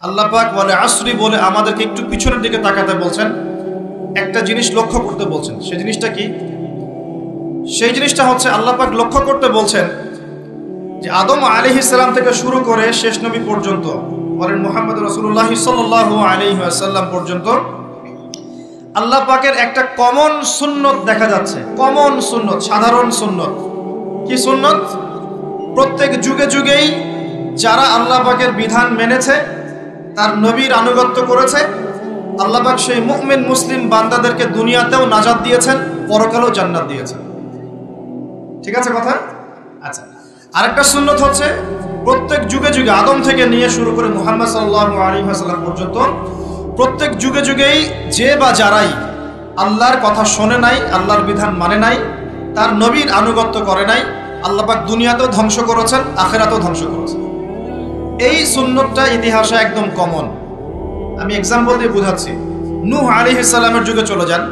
আল্লাহ পাক ওয়াল আসরি বলে আমাদেরকে একটু পিছনের দিকে তাকাতে বলছেন, একটা জিনিস লক্ষ্য করতে বলছেন। সেই জিনিসটা কি? সেই জিনিসটা হচ্ছে আল্লাহ পাক লক্ষ্য করতে বলছেন যে আদম আলাইহিস সালাম থেকে শুরু করে শেষ নবী পর্যন্ত, বলেন মুহাম্মদ রাসূলুল্লাহ সাল্লাল্লাহু আলাইহি ওয়াসাল্লাম পর্যন্ত আল্লাহ পাকের একটা কমন সুন্নত দেখা যাচ্ছে। কমন সুন্নত, সাধারণ সুন্নত। কি সুন্নত? প্রত্যেক যুগে যুগেই যারা আল্লাহ পাকের বিধান মেনেছে, তার নবীর আনুগত্য করেছে, আল্লাহ পাক সেই মুমিন মুসলিম বান্দাদেরকে দুনিয়াতেও নাজাত দিয়েছেন, পরকালেও জান্নাত দিয়েছেন। ঠিক আছে কথা? আচ্ছা, আরেকটা সুন্নত হচ্ছে প্রত্যেক যুগে যুগে আদম থেকে নিয়ে শুরু করে মুহাম্মদ সাল্লাল্লাহু আলাইহি ওয়াসাল্লাম পর্যন্ত প্রত্যেক যুগে যুগেই যে বা যারাই আল্লাহর কথা শোনে নাই, আল্লাহর বিধান মানে নাই, তার নবীর আনুগত্য করে নাই, আল্লাহ পাক দুনিয়াতেও ধ্বংস করেছেন, আখিরাতেও ধ্বংস করেছেন। এই সুন্নতটা ইতিহাসে একদম কমন। আমি এক্সাম্পল দিয়ে বোঝাচ্ছি। নূহ আলাইহিস সালামের যুগে চলে যান,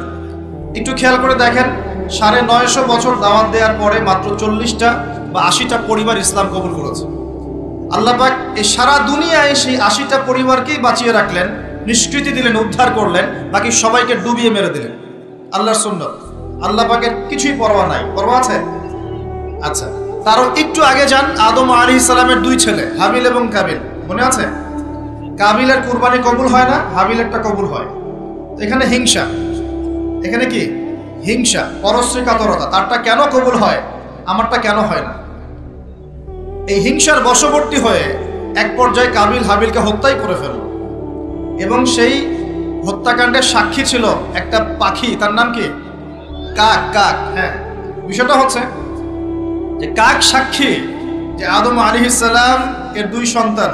একটু খেয়াল করে দেখেন, ৯৫০ বছর দাওয়াত দেওয়ার পরে মাত্র ৪০টা বা ৮০টা পরিবার ইসলাম কবুল করেছে। আল্লাহ পাক এই সারা দুনিয়ায় সেই ৮০টা পরিবারকেই বাঁচিয়ে রাখলেন, নিষ্কৃতি দিলেন, উদ্ধার করলেন, বাকি সবাইকে ডুবিয়ে মেরে দিলেন। আল্লাহর সুন্নত। আল্লাহ পাকের কিছুই পরোয়া নাই। পরোয়া আছে? আচ্ছা, তারও একটু আগে যান, আদম আলাইহিস সালামের ২ ছেলে হাবিল এবং কাবিল, মনে আছে? কাবিলের কুরবানি কবুল হয় না, হাবিলেরটা কবুল হয়। এখানে হিংসা, এখানে কি হিংসা, পরশ্রী কাতরতা। তারটা কেন কবুল হয়, আমারটা কেন হয় না? এই হিংসার বশবর্তী হয়ে এক পর্যায়ে কাবিল হাবিলকে হত্যাই করে ফেলল, এবং সেই হত্যাকাণ্ডের সাক্ষী ছিল একটা পাখি, তার নাম কি? কাক। কাক, হ্যাঁ। বিষয়টা হচ্ছে যে কাক সাক্ষী যে আদম আলাইহিস সালাম এর ২ সন্তান,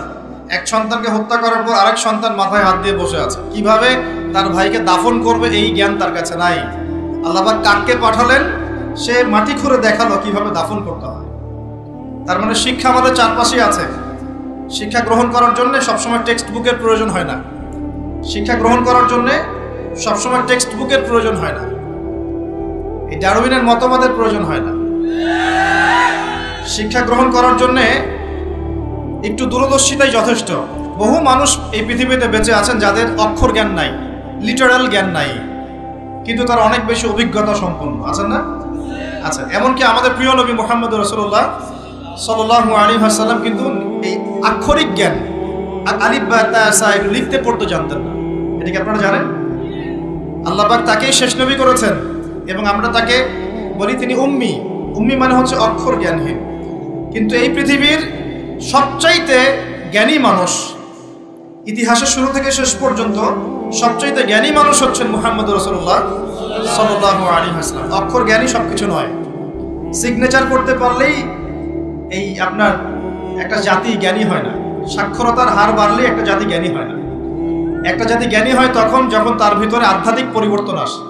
এক সন্তানকে হত্যা করার পর আরেক সন্তান মাথায় হাত দিয়ে বসে আছে, কিভাবে তার ভাইকে দাফন করবে এই জ্ঞান তার কাছে নাই। আল্লাহ পাক কাককে পাঠালেন, সে মাটি খুঁড়ে দেখালো কিভাবে দাফন করতে হয়। তার মানে শিক্ষা আমাদের চারপাশেই আছে। শিক্ষা গ্রহণ করার জন্য সবসময় টেক্সট বুকের প্রয়োজন হয় না। শিক্ষা গ্রহণ করার জন্য সবসময় টেক্সট বুকের প্রয়োজন হয় না। এই ডারউইনের মতবাদের প্রয়োজন হয় না। শিক্ষা গ্রহণ করার জন্য একটু দূরদর্শিতাই যথেষ্ট। বহু মানুষ এই পৃথিবীতে বেঁচে আছেন যাদের অক্ষর জ্ঞান নাই, লিটারাল জ্ঞান নাই, কিন্তু তারা অনেক বেশি অভিজ্ঞতা সম্পন্ন আছেন না? আচ্ছা, এমনকি আমাদের প্রিয় নবী মুহাম্মদ রাসূলুল্লাহ সাল্লাল্লাহু আলাইহি ওয়াসাল্লাম কিন্তু এই আক্ষরিক জ্ঞান, আলিফ বা তা সা লিখতে পড়তে জানতেন না। এটা কি আপনারা জানেন? আল্লাহ পাক তাকেই শেষ নবী করেছেন, এবং আমরা তাকে বলি তিনি উম্মি। উম্মি মানে হচ্ছে অক্ষর জ্ঞানহীন। কিন্তু এই পৃথিবীর সবচাইতে জ্ঞানী মানুষ, ইতিহাসের শুরু থেকে শেষ পর্যন্ত সবচাইতে জ্ঞানী মানুষ হচ্ছেন মুহাম্মদ রাসূলুল্লাহ সাল্লাল্লাহু আলাইহি ওয়াসাল্লাম। অক্ষর জ্ঞানী সবকিছু নয়। সিগনেচার করতে পারলেই এই আপনার একটা জাতি জ্ঞানী হয় না। সাক্ষরতার হার বাড়লেই একটা জাতি জ্ঞানী হয় না। একটা জাতি জ্ঞানী হয় তখন যখন তার ভিতরে আধ্যাত্মিক পরিবর্তন আসে,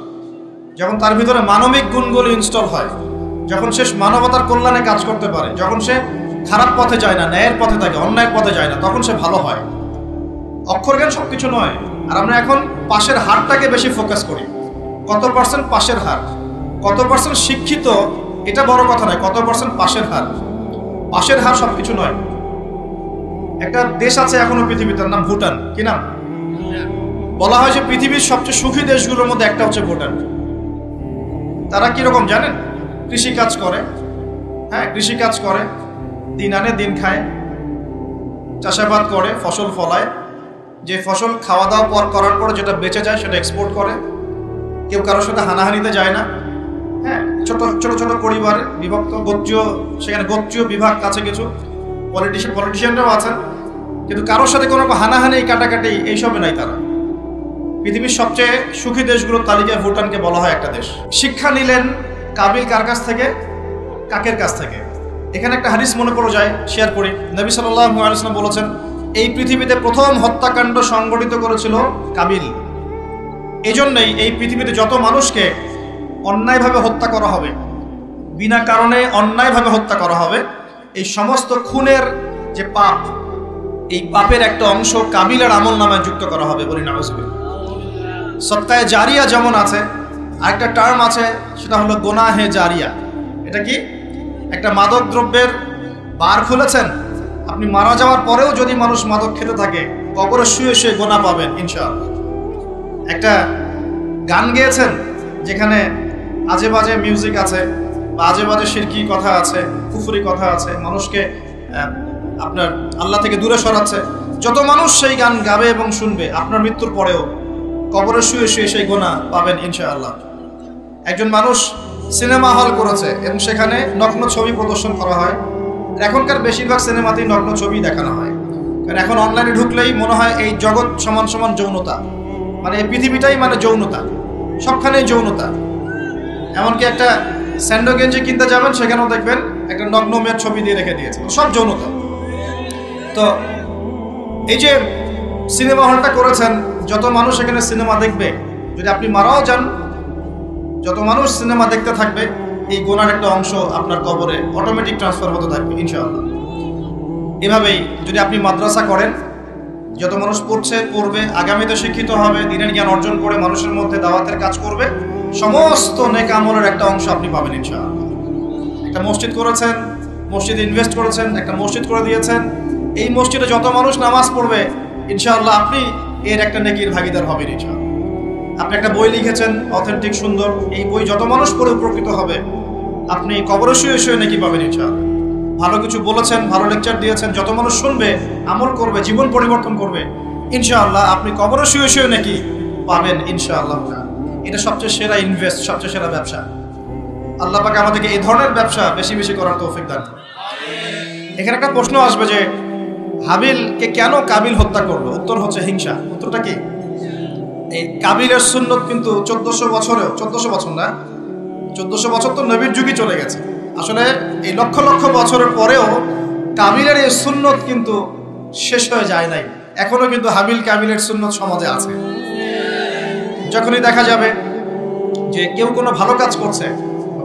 যখন তার ভিতরে মানবিক গুণগুলো ইনস্টল হয়, যখন সে মানবতার কল্যাণে কাজ করতে পারে, যখন সে খারাপ পথে যায় না, ন্যায়ের পথে থাকে, অন্যায়ের পথে যায় না, তখন সে ভালো হয়। অক্ষর জ্ঞান সবকিছু নয়। আর আমরা এখন পাশের হারটাকে বেশি ফোকাস করি। কত পার্সেন্ট পাশের হার, কত পার্সেন্ট শিক্ষিত, এটা বড় কথা নয়, কত পার্সেন্ট পাশের হার। পাশের হার সবকিছু নয়। একটা দেশ আছে এখনো পৃথিবীতে, তার নাম ভুটান। কি নাম? বলা হয় যে পৃথিবীর সবচেয়ে সুখী দেশগুলোর মধ্যে একটা হচ্ছে ভুটান। তারা কিরকম জানেন? কৃষিকাজ করে। হ্যাঁ, কৃষিকাজ করে, দিন আনে দিন খায়, চাষাবাদ করে, ফসল ফলায়। যে ফসল খাওয়া দাওয়া পর করার পরে যেটা বেঁচে যায় সেটা এক্সপোর্ট করে। কেউ কারোর সাথে হানাহানিতে যায় না। হ্যাঁ, ছোট ছোট ছোট পরিবার বিভক্ত, গোত্রীয়, সেখানে গোত্রীয় বিভাগ কাছে কিছু, পলিটিশিয়ানরাও আছেন, কিন্তু কারোর সাথে কোনো হানাহানি কাটাকাটি এইসবে নাই তারা। পৃথিবীর সবচেয়ে সুখী দেশগুলোর তালিকায় ভুটানকে বলা হয় একটা দেশ। শিক্ষা নিলেন কাবিল কার কাছ থেকে? কাকের কাছ থেকে। এখানে একটা হাদিস মনে পড়ে যায়, শেয়ার করি। নবী সাল্লাল্লাহু আলাইহি ওয়াসাল্লাম বলেছেন, এই পৃথিবীতে প্রথম হত্যাকাণ্ড সংগঠিত করেছিল কাবিল। এই জন্যই এই পৃথিবীতে যত মানুষকে অন্যায়ভাবে হত্যা করা হবে, বিনা কারণে অন্যায়ভাবে হত্যা করা হবে, এই সমস্ত খুনের যে পাপ, এই পাপের একটা অংশ কাবিলের আমল নামায় যুক্ত করা হবে। বলি নাউজুবিল্লাহ। সদকায়ে জারিয়া যেমন আছে, আরেকটা টার্ম আছে, সেটা হলো গুনাহে জারিয়া। এটা কি? একটা মাদক দ্রব্যের বার খুলেছেন, আপনি মারা যাওয়ার পরেও যদি মানুষ মাদক খেতে থাকে, কবরে শুয়ে শুয়ে গোনা পাবেন ইনশাআল্লাহ। একটা গান গেয়েছেন যেখানে আজে বাজে মিউজিক আছে বা আজে বাজে শিরকি কথা আছে, কুফরি কথা আছে, মানুষকে আপনার আল্লাহ থেকে দূরে সরাচ্ছে। যত মানুষ সেই গান গাবে এবং শুনবে, আপনার মৃত্যুর পরেও কবরে শুয়ে শুয়ে সেই গোনা পাবেন ইনশাআল্লাহ। একজন মানুষ সিনেমা হল করেছে এবং সেখানে নগ্ন ছবি প্রদর্শন করা হয়। এখনকার বেশিরভাগ সিনেমাতেই নগ্ন ছবি দেখানো হয়, কারণ এখন অনলাইনে ঢুকলেই মনে হয় এই জগৎ সমান সমান যৌনতা, মানে এই পৃথিবীটাই মানে যৌনতা, সবখানেই যৌনতা। এমনকি একটা স্যান্ডো গেঞ্জি কিনতে যাবেন, সেখানেও দেখবেন একটা নগ্ন মেয়ের ছবি দিয়ে রেখে দিয়েছে, সব যৌনতা। তো এই যে সিনেমা হলটা করেছেন, যত মানুষ এখানে সিনেমা দেখবে, যদি আপনি মারাও যান, যত মানুষ সিনেমা দেখতে থাকবে, এই গোনার একটা অংশ আপনার কবরে অটোমেটিক ট্রান্সফার হতে থাকবে ইনশাআল্লাহ। এভাবেই যদি আপনি মাদ্রাসা করেন, যত মানুষ পড়বে, আগামীতে শিক্ষিত হবে, দিনের জ্ঞান অর্জন করে মানুষের মধ্যে দাওয়াতের কাজ করবে, সমস্ত নেক আমলের একটা অংশ আপনি পাবেন ইনশাআল্লাহ। একটা মসজিদ করেছেন, মসজিদে ইনভেস্ট করেছেন, একটা মসজিদ করে দিয়েছেন, এই মসজিদে যত মানুষ নামাজ পড়বে ইনশাআল্লাহ আপনি এর একটা নেকির ভাগিদার হবেন ইনশাআল্লাহ। আপনি একটা বই লিখেছেন অথেন্টিক সুন্দর, এই বই যত মানুষ পড়ে উপকৃত হবে, আপনি কবরে শুয়ে শুয়ে নেকি পাবেন ইনশাআল্লাহ। ভালো কিছু বলেছেন, ভালো লেকচার দিয়েছেন, যত মানুষ শুনবে, আমল করবে, জীবন পরিবর্তন করবে ইনশাআল্লাহ, আপনি কবরে শুয়ে শুয়ে নাকি পাবেন ইনশাআল্লাহ। এটা সবচেয়ে সেরা ইনভেস্ট, সবচেয়ে সেরা ব্যবসা। আল্লাহ পাক আমাদেরকে এই ধরনের ব্যবসা বেশি বেশি করার তৌফিক দান করুন। এখানে একটা প্রশ্ন আসবে যে হাবিলকে কেন কাবিল হত্যা করলো? উত্তর হচ্ছে হিংসা। উত্তরটা কি? এই কাবিলের সুন্নত কিন্তু 1400 বছর না, 1400 বছর তো নবীর যুগই চলে গেছে। আসলে এই লক্ষ লক্ষ বছরের পরেও কাবিলের এই সুন্নত কিন্তু শেষ হয়ে যায় নাই, এখনো কিন্তু হাবিল কাবিলের সুন্নত সমাজে আছে। যখনই দেখা যাবে যে কেউ কোনো ভালো কাজ করছে,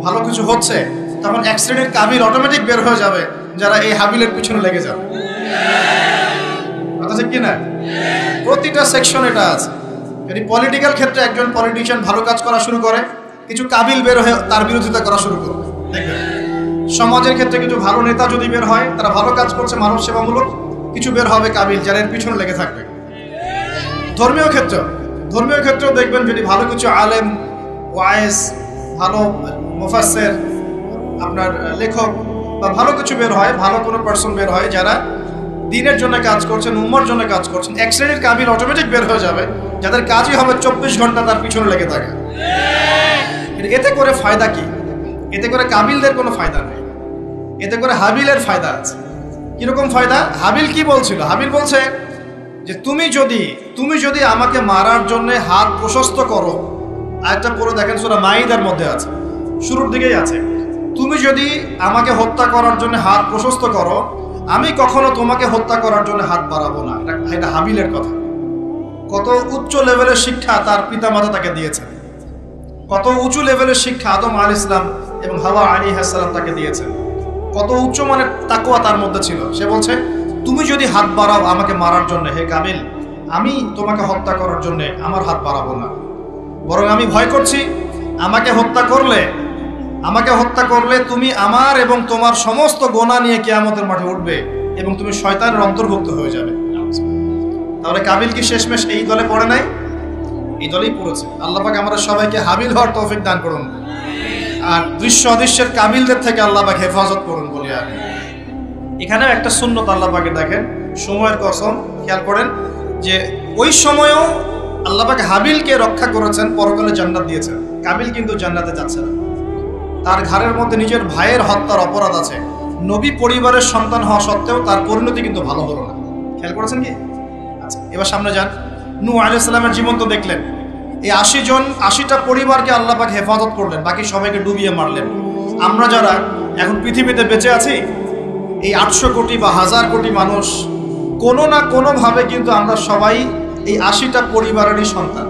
ভালো কিছু হচ্ছে, তখন এক শ্রেণীর কাবিল অটোমেটিক বের হয়ে যাবে, যারা এই হাবিলের পিছনে লেগে যাবে। কথা ঠিক কিনা? প্রতিটা সেকশন এটা আছে। যদি পলিটিক্যাল ক্ষেত্রে একজন পলিটিশিয়ান ভালো কাজ করা শুরু করে, কিছু কাবিল বের হয়ে তার বিরোধিতা করা শুরু করবে, দেখবেন। সমাজের ক্ষেত্রে কিছু ভালো নেতা যদি বের হয়, তারা ভালো কাজ করছে, মানব সেবামূলক, কিছু বের হবে কাবিল, যারা এর পিছনে লেগে থাকবে। ধর্মীয় ক্ষেত্রেও দেখবেন, যদি ভালো কিছু আলেম, ওয়াইজ, ভালো মুফাসসির, আপনার লেখক বা ভালো কিছু বের হয়, ভালো কোনো পার্সন বের হয়, যারা দিনের জন্য কাজ করছেন, উম্মার জন্য কাজ করছেন, এক শ্রেণীর কাবিল অটোমেটিক বের হয়ে যাবে, যাদের কাজই হবে 24 ঘন্টা তার পিছনে লেগে থাকে। এতে করে ফায়দা কি? এতে করে কাবিলদের কোনো ফায়দা নেই, এতে করে হাবিলের ফায়দা আছে। কিরকম ফায়দা? হাবিল কি বলছিল? হাবিল বলছে যে তুমি যদি আমাকে মারার জন্য হাত প্রশস্ত করো, আরেকটা পড়ে দেখেন, সূরা মাইদার মধ্যে আছে, শুরুর দিকেই আছে, তুমি যদি আমাকে হত্যা করার জন্য হাত প্রশস্ত করো, আমি কখনো তোমাকে হত্যা করার জন্য হাত বাড়াবো না। এটা হাবিলের কথা। কত উচ্চ লেভেলের শিক্ষা তার পিতামাতা তাকে দিয়েছেন, কত উঁচু লেভেলের শিক্ষা আদম আলাইহিস সালাম এবং হাওয়া আলাইহিস সালাম তাকে দিয়েছেন, কত উচ্চ মানের তাকওয়া তার মধ্যে ছিল। সে বলছে, তুমি যদি হাত বাড়াও আমাকে মারার জন্য, হে কাবিল, আমি তোমাকে হত্যা করার জন্য আমার হাত বাড়াবো না, বরং আমি ভয় করছি আমাকে হত্যা করলে তুমি আমার এবং তোমার সমস্ত গোনা নিয়ে কিয়ামতের মাঠে উঠবে এবং তুমি শয়তানের অন্তর্ভুক্ত হয়ে যাবে। তাহলে কাবিল কি শেষমেশ এই দলে পড়ে নাই? এই দলেই পড়েছে। আল্লাহ পাক আমাদের সবাইকে হাবিল হওয়ার তৌফিক দান করুন, আর দৃশ্য অদৃশ্যের কাবিলদের থেকে আল্লাহ পাক হেফাজত করুন বলি আমি। এখানেও একটা সুন্নত আল্লাহ পাকে দেখেন, সময়ের কসম, খেয়াল করেন যে ওই সময়েও আল্লাহ পাক হাবিলকে রক্ষা করেছেন, পরকালে জান্নাত দিয়েছেন। কাবিল কিন্তু জান্নাতে যাচ্ছে না, তার ঘরের মধ্যে নিজের ভাইয়ের হত্যার অপরাধ আছে। নবী পরিবারের সন্তান হওয়া সত্ত্বেও তার পরিণতি কিন্তু ভালো হলো না। খেয়াল করেছেন কি? আচ্ছা, এবার সামনে যান। নূহ আলাইহিস সালামের জীবন তো দেখলেন। এই 80টা পরিবারকে আল্লাহ পাক হেফাজত করলেন, বাকি সবাইকে ডুবিয়ে মারলেন। আমরা যারা এখন পৃথিবীতে বেঁচে আছি, এই 800 কোটি বা 1000 কোটি মানুষ, কোনো না কোনোভাবে কিন্তু আমরা সবাই এই 80টা পরিবারেরই সন্তান।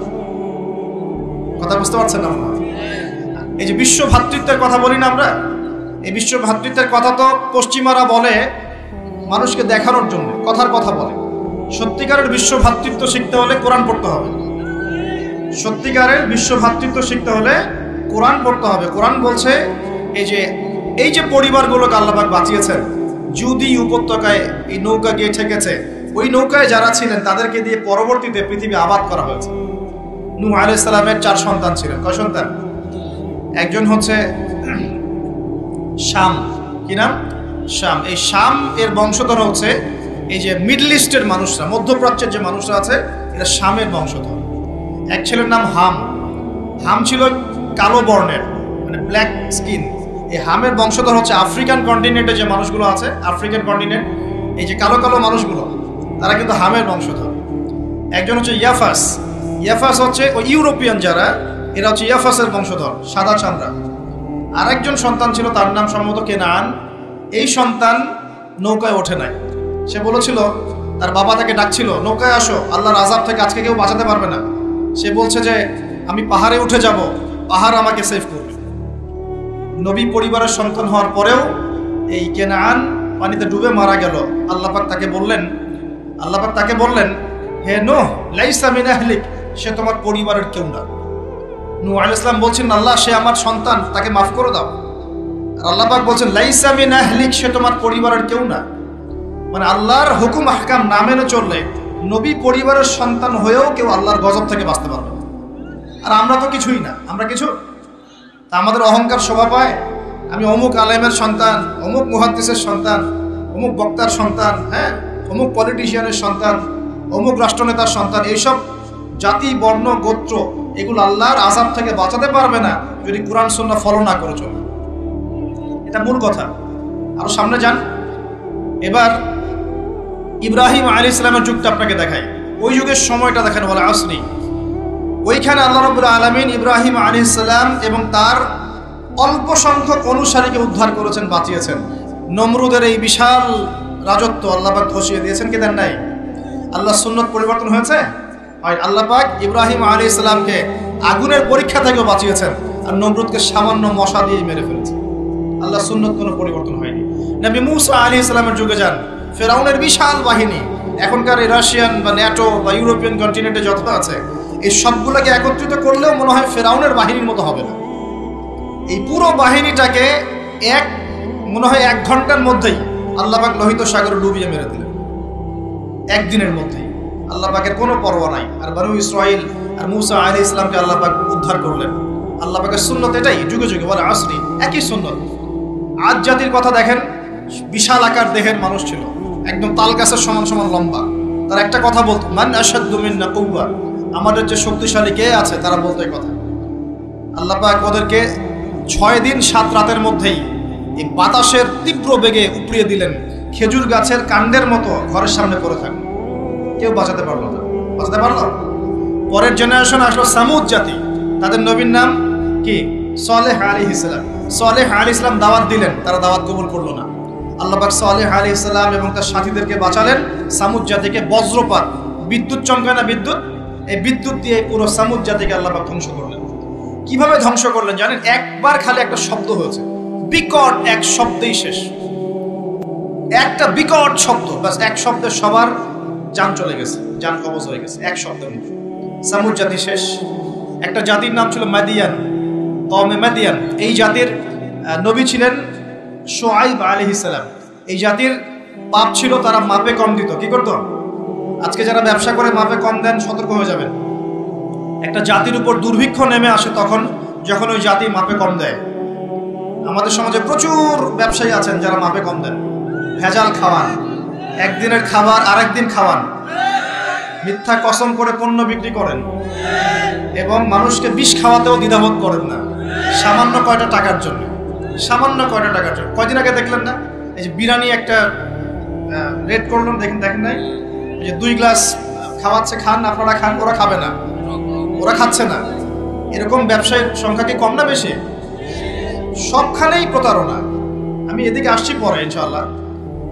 কথা বুঝতে পারছেন না? এই যে বিশ্ব ভ্রাতৃত্বের কথা বলি না আমরা, এই বিশ্ব ভ্রাতৃত্বের কথা তো পশ্চিমারা বলে মানুষকে দেখানোর জন্য, কথার কথা বলে। সত্যিকারের বিশ্ব ভ্রাতৃত্ব শিখতে হলে কোরআন পড়তে হবে। সত্যিকারের বিশ্ব ভ্রাতৃত্ব শিখতে হলে কোরআন পড়তে হবে। কোরআন বলছে এই যে পরিবারগুলোকে আল্লাহ পাক বাঁচিয়েছেন, যদি উপত্যকায় এই নৌকা গিয়ে ঠেকেছে, ওই নৌকায় যারা ছিলেন তাদেরকে দিয়ে পরবর্তীতে পৃথিবী আবাদ করা হয়েছে। নূহ আলাইহিস সালামের 4 সন্তান ছিলেন। কয় সন্তান? একজন হচ্ছে শাম, কি নাম? শাম। এই শাম এর বংশধর হচ্ছে এই যে মিডল ইস্টের মানুষরা, মধ্যপ্রাচ্যের যে মানুষরা আছে, এরা শামের বংশধর। এক ছেলের নাম হাম। হাম ছিল কালো বর্ণের, মানে ব্ল্যাক স্কিন। এই হামের বংশধর হচ্ছে আফ্রিকান কন্টিনেন্টে যে মানুষগুলো আছে, আফ্রিকান কন্টিনেন্ট, এই যে কালো কালো মানুষগুলো, তারা কিন্তু হামের বংশধর। একজন হচ্ছে ইয়াফাস। ইয়াফাস হচ্ছে ওই ইউরোপিয়ান যারা, এরা হচ্ছে ইয়াফাসের বংশধর, সাদা চামড়া। আর একজন সন্তান ছিল, তার নাম সম্ভবত কেনান। এই সন্তান নৌকায় ওঠে নাই। সে বলেছিল, তার বাবা তাকে ডাকছিল, নৌকায় আসো, আল্লাহর আযাব থেকে আজকে কেউ বাঁচাতে পারবে না। সে বলছে যে আমি পাহাড়ে উঠে যাব, পাহাড় আমাকে সেভ করবে। নবী পরিবারের সন্তান হওয়ার পরেও এই কেনান পানিতে ডুবে মারা গেল। আল্লাহ পাক তাকে বললেন, হে নূহ, লাইসা মিন আহলিক, সে তোমার পরিবারের কেউ না। নূহ আলাইহিস সালাম বলছেন, আল্লাহ, সে আমার সন্তান, তাকে মাফ করে দাও। আর আল্লাহ পাক বলছেন, লাইসা মিন আহলিক, সে তোমার পরিবারের কেউ না। মানে আল্লাহর হুকুম আহকাম না মেনে চললে নবী পরিবারের সন্তান হয়েও কেউ আল্লাহর গজব থেকে বাঁচতে পারবে না। আর আমরা তো কিছুই না, আমরা কিছু। তা আমাদের অহংকার শোভা পায়, আমি অমুক আলেমের সন্তান, অমুক মুহাদ্দিসের সন্তান, অমুক বক্তার সন্তান, হ্যাঁ, অমুক পলিটিশিয়ানের সন্তান, অমুক রাষ্ট্রনেতার সন্তান। এইসব জাতি, বর্ণ, গোত্র, এগুলো আল্লাহর আযাব থেকে বাঁচাতে পারবে না যদি কুরআন সুন্নাহ ফলো না করে চলে। এটা মূল কথা। আরো সামনে যান। এবার ইব্রাহিম আলাইহিস সালামের যুগটা আপনাকে দেখাই, ওই যুগের সময়টা দেখেন, বলে আসনি। ওইখানে আল্লাহ রাব্বুল আলামিন ইব্রাহিম আলাইহিস সালাম এবং তার অল্প সংখ্যক অনুসারীকে উদ্ধার করেছেন, বাঁচিয়েছেন। নমরুদের এই বিশাল রাজত্ব আল্লাহ পাক ধসিয়ে দিয়েছেন, কি দেন নাই? আল্লাহর সুন্নাত পরিবর্তন হয়েছে? হয়। আল্লাহ পাক ইব্রাহিম আলাইহিস সালামকে আগুনের পরীক্ষা থেকেও বাঁচিয়েছেন, আর নমরুদকে সামান্য মশা দিয়ে মেরে ফেলেছেন। আল্লাহর সুন্নাত কোনো পরিবর্তন হয়নি। নবী মূসা আলাইহিস সালামের যুগে যান, ফেরাউনের বিশাল বাহিনী, এখনকার এই রাশিয়ান বা ন্যাটো বা ইউরোপিয়ান কন্টিনেন্টে যত আছে, এই সবগুলোকে একত্রিত করলেও মনে হয় ফেরাউনের বাহিনীর মতো হবে না। এই পুরো বাহিনীটাকে মনে হয় 1 ঘন্টার মধ্যেই আল্লাহ পাক লোহিত সাগরে ডুবিয়ে মেরে দিলেন, একদিনের মধ্যেই। আল্লাহ পাকের কোনো পরোয়া নাই। আর বনু ইসরাইল আর মূসা আলাইহিস সালামকে আল্লাহ পাক উদ্ধার করলেন। আল্লাহ পাকের সুন্নাত এটাই, যুগে যুগে, বলে আসরি, একই সুন্নাত। আজ জাতির কথা দেখেন, বিশাল আকার দেহের মানুষ ছিল, একদম তাল গাছের সমান সমান লম্বা। তার একটা কথা বলতো, মান আশাদ্দু মিন্না কুওয়া, আমাদের যে শক্তিশালী কে আছে, তারা বলতো এই কথা। আল্লাহ পাক ওদেরকে 6 দিন 7 রাতের মধ্যেই এই বাতাসের তীব্র বেগে উপড়িয়ে দিলেন, খেজুর গাছের কাণ্ডের মতো ঘরের সামনে পড়ে থাকলো। কেউ বাঁচাতে পারলো না। বাঁচাতে পারলো? পরের জেনারেশন আসলো সামুদ জাতি, তাদের নবীর নাম কি? সালেহ আলাইহিস সালাম। সালেহ আলাইহিস সালাম দাওয়াত দিলেন, তারা দাওয়াত কবুল করলো না। আল্লাহ পাক সালেহ আলাইহিস সালাম এবং তার সাথীদেরকে বাঁচালেন। সামুদ জাতিকে বজ্রপাত, বিদ্যুৎ চমকায় না, বিদ্যুৎ, এই বিদ্যুৎ দিয়ে পুরো সামুদ জাতিকে আল্লাহ পাক ধ্বংস করলেন। কিভাবে ধ্বংস করলেন জানেন? একবার খালি একটা শব্দ হয়েছে, বিকট এক শব্দেই শেষ। একটা বিকট শব্দ, বাস এক শব্দে সবার জান চলে গেছে, জান কবজ হয়ে গেছে, এক শব্দের মধ্যে সামুদ জাতি শেষ। একটা জাতির নাম ছিল মাদিয়ান, কওমে মাদিয়ান। এই জাতির নবী ছিলেন শুআইব আলাইহিস সালাম। এই জাতির পাপ ছিল, তারা মাপে কম দিত। কি করতো? আজকে যারা ব্যবসা করে মাপে কম দেন, সতর্ক হয়ে যাবেন। একটা জাতির উপর দুর্ভিক্ষ নেমে আসে তখন, যখন ওই জাতি মাপে কম দেয়। আমাদের সমাজে প্রচুর ব্যবসায়ী আছেন যারা মাপে কম দেন, ভেজাল খাওয়ান, একদিনের খাবার আরেকদিন খাওয়ান, মিথ্যা কসম করে পণ্য বিক্রি করেন এবং মানুষকে বিষ খাওয়াতেও দ্বিধাবোধ করেন না, সামান্য কয়টা টাকার জন্য। সামান্য কয়টা টাকার জন্য। কয়দিন আগে দেখলেন না, এই যে বিরিয়ানি একটা রেড করলাম, দেখেন নাই? এই যে 2 গ্লাস খাওয়াচ্ছে, খান, আপনারা খান, ওরা খাবে না, ওরা খাচ্ছে না। এরকম ব্যবসায়ীর সংখ্যা কি কম না বেশি? সবখানেই প্রতারণা। আমি এদিকে আসছি পরে ইনশাআল্লাহ।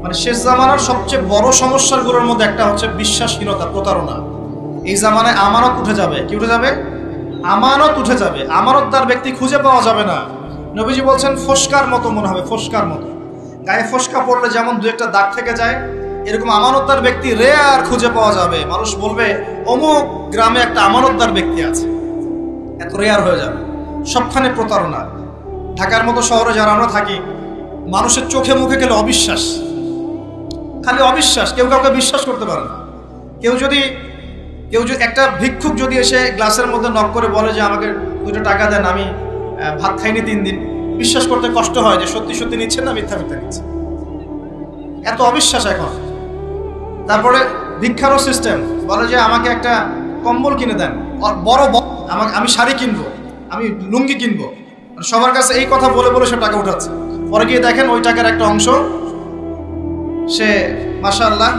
মানে শেষ জামানার সবচেয়ে বড় সমস্যাগুলোর মধ্যে একটা হচ্ছে বিশ্বাসহীনতা, প্রতারণা। এই জামানায় আমানত উঠে যাবে। কি উঠে যাবে? আমানত উঠে যাবে। আমানতদার ব্যক্তি খুঁজে পাওয়া যাবে না। নবীজি বলছেন ফোসকার মতো মনে হবে, ফোসকার মতো। গায়ে ফোসকা পড়লে যেমন 2-1টা দাগ থেকে যায়, এরকম আমানতদার ব্যক্তি রেয়ার খুঁজে পাওয়া যাবে। মানুষ বলবে অমুক গ্রামে একটা আমানতদার ব্যক্তি আছে, এত রেয়ার হয়ে যাবে। সবখানে প্রতারণা। ঢাকার মতো শহরে যারা আমরা থাকি, মানুষের চোখে মুখে গেলে অবিশ্বাস, খালি অবিশ্বাস, কেউ কাউকে বিশ্বাস করতে পারে না। কেউ যদি একটা ভিক্ষুক যদি এসে গ্লাসের মধ্যে নক করে বলে যে আমাকে 2টা টাকা দেন, আমি ভাত খাইনি 3 দিন, বিশ্বাস করতে কষ্ট হয় যে সত্যি সত্যি নিচ্ছেন না মিথ্যা নিচ্ছেন। এত অবিশ্বাস এখন। তারপরে ভিক্ষারও সিস্টেম, বলে যে আমাকে একটা কম্বল কিনে দেন, আমি শাড়ি কিনবো, আমি লুঙ্গি কিনবো। সবার কাছে এই কথা বলে বলে সে টাকা উঠাচ্ছে। পরে গিয়ে দেখেন ওই টাকার একটা অংশ সে মাশাআল্লাহ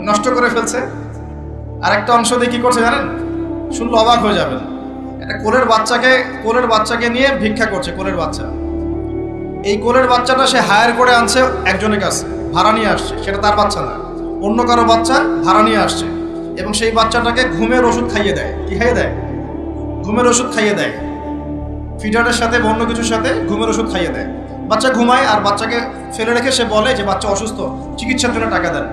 নষ্ট করে ফেলছে, আর একটা অংশ দিয়ে কি করছে জানেন? শুনলে অবাক হয়ে যাবেন। একটা কোলের বাচ্চাকে নিয়ে ভিক্ষা করছে। কোলের বাচ্চা, এই কোলের বাচ্চাটা সে হায়ার করে আনছে একজনের কাছে, ভাড়া নিয়ে আসছে। সেটা তার বাচ্চা না, অন্য কারো বাচ্চা ভাড়া নিয়ে আসছে, এবং সেই বাচ্চাটাকে ঘুমের ওষুধ খাইয়ে দেয়। কি খাইয়ে দেয়? ঘুমের ওষুধ খাইয়ে দেয়। ফিডারের সাথে অন্য কিছুর সাথে ঘুমের ওষুধ খাইয়ে দেয়। বাচ্চা ঘুমায়, আর বাচ্চাকে ফেলে রেখে সে বলে যে বাচ্চা অসুস্থ, চিকিৎসার জন্য টাকা দেন,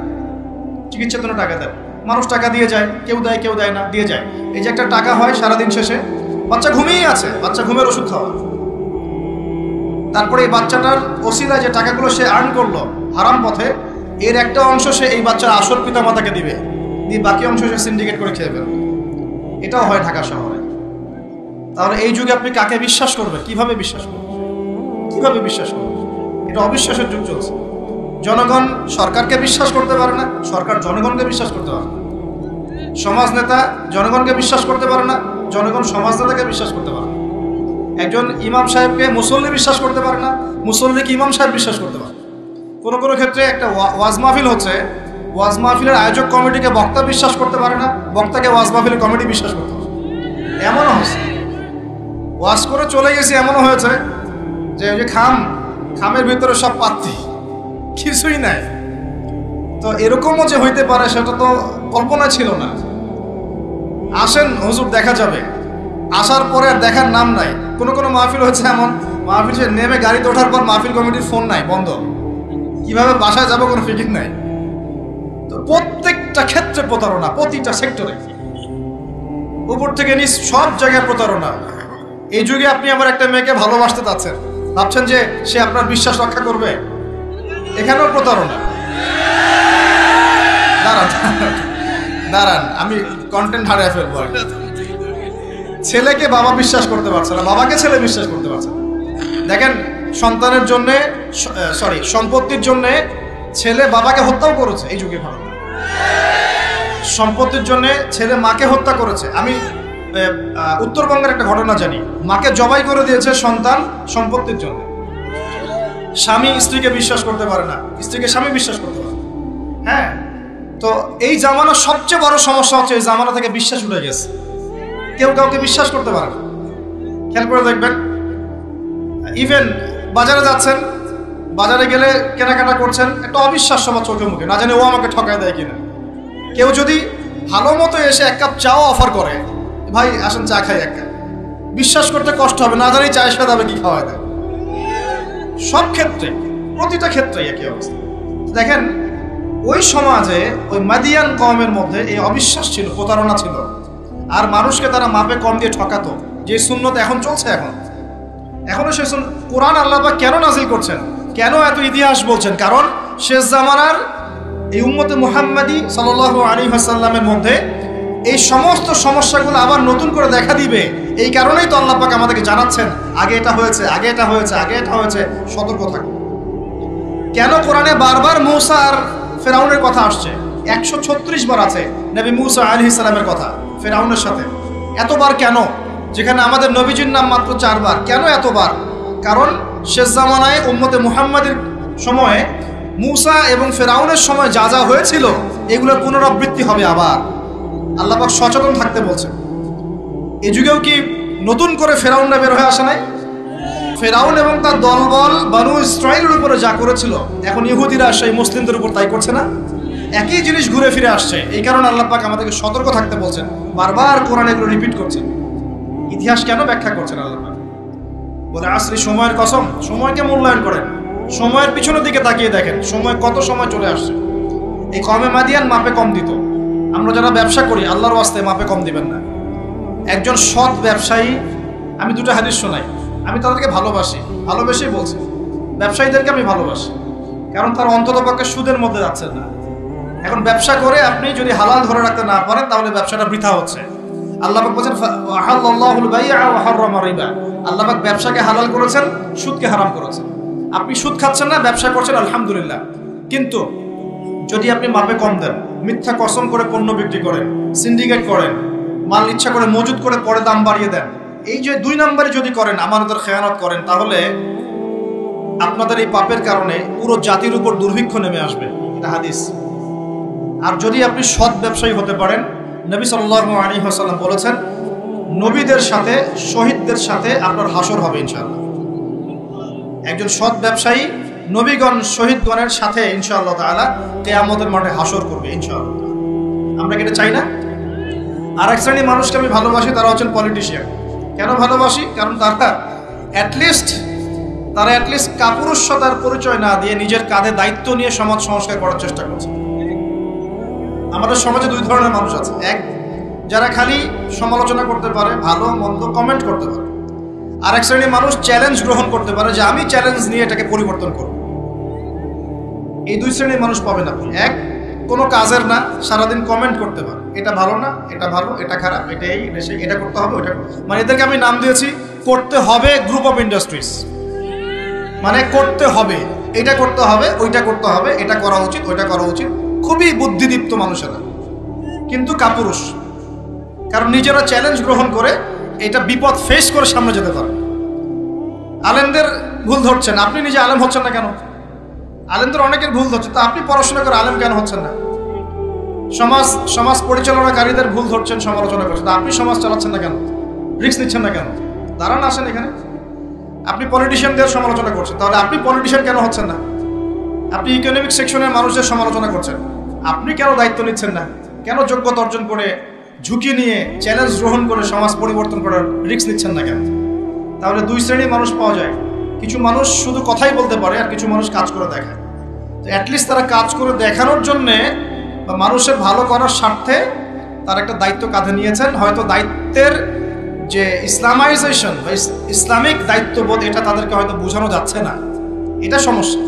চিকিৎসার জন্য টাকা দেন। মানুষ টাকা দিয়ে যায়, কেউ দেয় কেউ দেয় না, দিয়ে যায়। এই যে একটা টাকা হয় সারাদিন শেষে, বাচ্চা ঘুমিয়েই আছে, বাচ্চা ঘুমের ওষুধ খাওয়া। তারপরে এই বাচ্চাটার ওসিলায় যে টাকাগুলো সে আর্ন করলো হারাম পথে, এর একটা অংশ সে এই বাচ্চার আসল পিতা মাতাকে দিবে, দিয়ে বাকি অংশ সে সিন্ডিকেট করে খেয়ে ফেলবে। এটাও হয় ঢাকা শহরে। তাহলে এই যুগে আপনি কাকে বিশ্বাস করবেন? কিভাবে বিশ্বাস করবেন? কিভাবে বিশ্বাস করবেন? এটা অবিশ্বাসের যুগ চলছে। জনগণ সরকারকে বিশ্বাস করতে পারে না, সরকার জনগণকে বিশ্বাস করতে পারে না। সমাজ নেতা জনগণকে বিশ্বাস করতে পারে না, জনগণ সমাজ নেতাকে বিশ্বাস করতে পারে না। একজন ইমাম সাহেবকে মুসল্লি বিশ্বাস করতে পারে না, মুসল্লিকে ইমাম সাহেব বিশ্বাস করতে পারে। কোনো কোনো ক্ষেত্রে একটা ওয়াজ মাহফিল হচ্ছে, ওয়াজ মাহফিলের আয়োজক কমিটিকে বক্তা বিশ্বাস করতে পারে না, বক্তাকে ওয়াজ মাহফিলের কমিটি বিশ্বাস করতে পারে। এমনও হচ্ছে, ওয়াজ করে চলে গেছি, এমনও হয়েছে যে ওই যে খামের ভিতরে সব পাত্তি, কিছুই নাই। তো এরকমও যে হইতে পারে সেটা তো কল্পনা ছিল না। আসেন হুজুর দেখা যাবে, আসার পরে আর দেখার নাম নাই। কোনো মাহফিল হচ্ছে এমন, মাহফিল সে নেমে গাড়িতে ওঠার পর মাহফিল কমিটির ফোন নাই, বন্ধ। কিভাবে বাসায় যাবো কোনো ফিকির নাই। তো প্রত্যেকটা ক্ষেত্রে প্রতারণা, প্রতিটা সেক্টরে, উপর থেকে নিচ সব জায়গায় প্রতারণা। এই যুগে আপনি আবার একটা মেয়েকে ভালোবাসতে চাচ্ছেন, ভাবছেন যে সে আপনার বিশ্বাস রক্ষা করবে, এখানেও প্রতারণা। দাঁড়ান আমি কন্টেন্ট হারিয়ে ফেলবো। ছেলেকে বাবা বিশ্বাস করতে পারছে না, বাবাকে ছেলে বিশ্বাস করতে পারছে না। দেখেন সন্তানের জন্যে, সম্পত্তির জন্যে ছেলে বাবাকে হত্যাও করেছে এই যুগে। ভারত সম্পত্তির জন্য ছেলে মাকে হত্যা করেছে। আমি উত্তরবঙ্গের একটা ঘটনা জানি, মাকে জবাই করে দিয়েছে সন্তান সম্পত্তির জন্য। স্বামী স্ত্রীকে বিশ্বাস করতে পারে না, স্ত্রীকে স্বামী বিশ্বাস করতে পারে না। হ্যাঁ, তো এই জামানার সবচেয়ে বড় সমস্যা হচ্ছে এই জামানা থেকে বিশ্বাস উঠে গেছে, কেউ কাউকে বিশ্বাস করতে পারে না। খেয়াল করে দেখবেন, ইভেন বাজারে যাচ্ছেন, বাজারে গেলে কেনাকাটা করছেন, একটা অবিশ্বাস সবার চোখে মুখে, না জানে ও আমাকে ঠকায় দেয় কিনা। কেউ যদি ভালো মতো এসে 1 কাপ চাও অফার করে, ভাই আসেন চা খাই 1 কাপ, বিশ্বাস করতে কষ্ট হবে, না জানি চায়ের সাথে হবে কি খাওয়ায় দেয়। সব ক্ষেত্রে, প্রতিটা ক্ষেত্রে একই অবস্থা। দেখেন ওই সমাজে, ওই মাদিয়ান কওমের মধ্যে এই অবিশ্বাস ছিল, প্রতারণা ছিল, আর মানুষকে তারা মাপে কম দিয়ে ঠকাতো। যে সুন্নত এখন চলছে, এখনো সে কোরআন আল্লাহ পাক কেন নাজিল করছেন, কেন এত ইতিহাস বলছেন? কারণ শেষ জামানার এই উম্মতে মুহাম্মাদি সাল্লাল্লাহু আলাইহি ওয়াসাল্লামের মধ্যে এই সমস্ত সমস্যাগুলো আবার নতুন করে দেখা দিবে। এই কারণেই তো আল্লাহ পাক আমাদেরকে জানাচ্ছেন, আগে এটা হয়েছে, আগে এটা হয়েছে, আগে এটা হয়েছে, সতর্ক থাকুন। কেন কোরআনে বারবার মূসা আর ফেরাউনের কথা আসছে? 136 বার আছে নবী মূসা আলাইহিস সালামের কথা ফেরাউনের সাথে। এতবার কেন, যেখানে আমাদের নবীজির নাম মাত্র 4 বার? কেন এতবার? কারণ শেষ জামানায় উম্মতে মুহাম্মাদের সময়ে মূসা এবং ফেরাউনের সময় যা যা হয়েছিল এগুলোর পুনরাবৃত্তি হবে আবার। আল্লাহ পাক সচেতন থাকতে বলছেন। এই যুগেও কি নতুন করে ফেরাউনরা বের হয়ে আসে নাই? ফেরাউন এবং তার দলবল বানু ইসরাঈলের উপরে যা করেছিল, এখন ইহুদিরা সেই মুসলিমদের উপর তাই করছে না? একই জিনিস ঘুরে ফিরে আসছে। এই কারণে আল্লাহ পাক আমাদেরকে সতর্ক থাকতে বলছেন, বারবার কোরআনে এগুলো রিপিট করছেন। ইতিহাস কেন ব্যাখ্যা করছেন আল্লাহ পাক? বলে আসরি, সময়ের কসম, সময়কে মূল্যায়ন করেন, সময়ের পিছনের দিকে তাকিয়ে দেখেন সময় কত সময় চলে আসছে। এই কমে মাদিয়ান মাপে কম দিত। আমরা যারা ব্যবসা করি আল্লাহর ওয়াস্তে মাপে কম দিবেন না। একজন সৎ ব্যবসায়ী, আমি 2টা হাদিস শোনাই, আমি তাদেরকে ভালোবাসি, ভালোবেসেই বলছি, ব্যবসায়ীদেরকে আমি ভালোবাসি। কারণ তার অন্ততপক্ষে সুদের মধ্যে যাচ্ছে না। এখন ব্যবসা করে আপনি যদি হালাল ধরে রাখতে না পারেন তাহলে ব্যবসাটা বৃথা হচ্ছে। আল্লাহ পাক বলেছেন আহাল্লাহুল বাই'a ওয়া হাররামা রিবা, আল্লাহ পাক ব্যবসাকে হালাল করেছেন, সুদকে হারাম করেছেন। আপনি সুদ খাচ্ছেন না, ব্যবসা করছেন, আলহামদুলিল্লাহ। কিন্তু যদি আপনি মাপে কম দেন, মিথ্যা কসম করে পণ্য বিক্রি করেন, সিন্ডিকেট করেন, মাল ইচ্ছা করে মজুদ করে পরে দাম বাড়িয়ে দেন, এই যে 2 নম্বরে যদি করেন, আমানতের খেয়ানত করেন, তাহলে আপনাদের এই পাপের কারণে পুরো জাতির উপর দুর্ভিক্ষ নেমে আসবে, এটা হাদিস। আর যদি আপনি সৎ ব্যবসায়ী হতে পারেন, নবী সাল্লাল্লাহু আলাইহি ওয়াসাল্লাম বলেছেন, নবীদের সাথে শহীদদের সাথে আপনার হাসর হবে ইনশাআল্লাহ। একজন সৎ ব্যবসায়ী নবীগণ শহীদগণের সাথে ইনশাআল্লাহ তাআলা কিয়ামতের মাঠে হাসর করবে ইনশাআল্লাহ। আমরা কি এটা চাই না? আর এক শ্রেণীর মানুষকে আমি ভালোবাসি, তারা হচ্ছেন পলিটিশিয়ান। কেন ভালোবাসি? কারণ তারা অ্যাটলিস্ট কাপুরুষতার পরিচয় না দিয়ে নিজের কাঁধে দায়িত্ব নিয়ে সমাজ সংস্কার করার চেষ্টা করছে। আমাদের সমাজে 2 ধরনের মানুষ আছে। এক, যারা খালি সমালোচনা করতে পারে, ভালো মন্দ কমেন্ট করতে পারে। আর এক শ্রেণীর মানুষ চ্যালেঞ্জ গ্রহণ করতে পারে যে আমি চ্যালেঞ্জ নিয়ে এটাকে পরিবর্তন করব। এই 2 শ্রেণীর মানুষ পাবেন আপনি। এক, কোনো কাজের না, সারাদিন কমেন্ট করতে পারে, এটা ভালো না, এটা ভালো, এটা খারাপ, এটা এই দেশে এটা করতে হবে, ওইটা মানে এদেরকে আমি নাম দিয়েছি করতে হবে গ্রুপ অফ ইন্ডাস্ট্রিজ। মানে করতে হবে, এটা করতে হবে, ওইটা করতে হবে, এটা করা উচিত, ওইটা করা উচিত। খুবই বুদ্ধিদীপ্ত মানুষেরা, কিন্তু কাপুরুষ। কারণ নিজেরা চ্যালেঞ্জ গ্রহণ করে এটা বিপদ ফেস করে সামনে যেতে পারে। আলেমদের ভুল ধরছেন, আপনি নিজে আলেম হচ্ছেন না কেন? আলেমদের অনেকের ভুল ধরছে, তা আপনি পড়াশোনা করে আলেম কেন হচ্ছেন না? সমাজ পরিচালনাকারীদের ভুল ধরছেন, সমালোচনা করছেন, তা আপনি সমাজ চালাচ্ছেন না কেন? রিস্ক নিচ্ছেন না কেন? দাঁড়ান, আসেন এখানে। আপনি পলিটিশিয়ানদের সমালোচনা করছেন, তাহলে আপনি পলিটিশিয়ান কেন হচ্ছেন না? আপনি ইকোনমিক সেকশনের মানুষদের সমালোচনা করছেন, আপনি কেন দায়িত্ব নিচ্ছেন না? কেন যোগ্যতা অর্জন করে, ঝুঁকি নিয়ে, চ্যালেঞ্জ গ্রহণ করে সমাজ পরিবর্তন করার রিস্ক নিচ্ছেন না কেন? তাহলে 2 শ্রেণীর মানুষ পাওয়া যায়। কিছু মানুষ শুধু কথাই বলতে পারে, আর কিছু মানুষ কাজ করে দেখায়। তো অ্যাটলিস্ট তারা কাজ করে দেখানোর জন্যে বা মানুষের ভালো করার স্বার্থে তার একটা দায়িত্ব কাঁধে নিয়েছেন। হয়তো দায়িত্বের যে ইসলামাইজেশন বা ইসলামিক দায়িত্ববোধ, এটা তাদেরকে হয়তো বোঝানো যাচ্ছে না, এটা সমস্যা।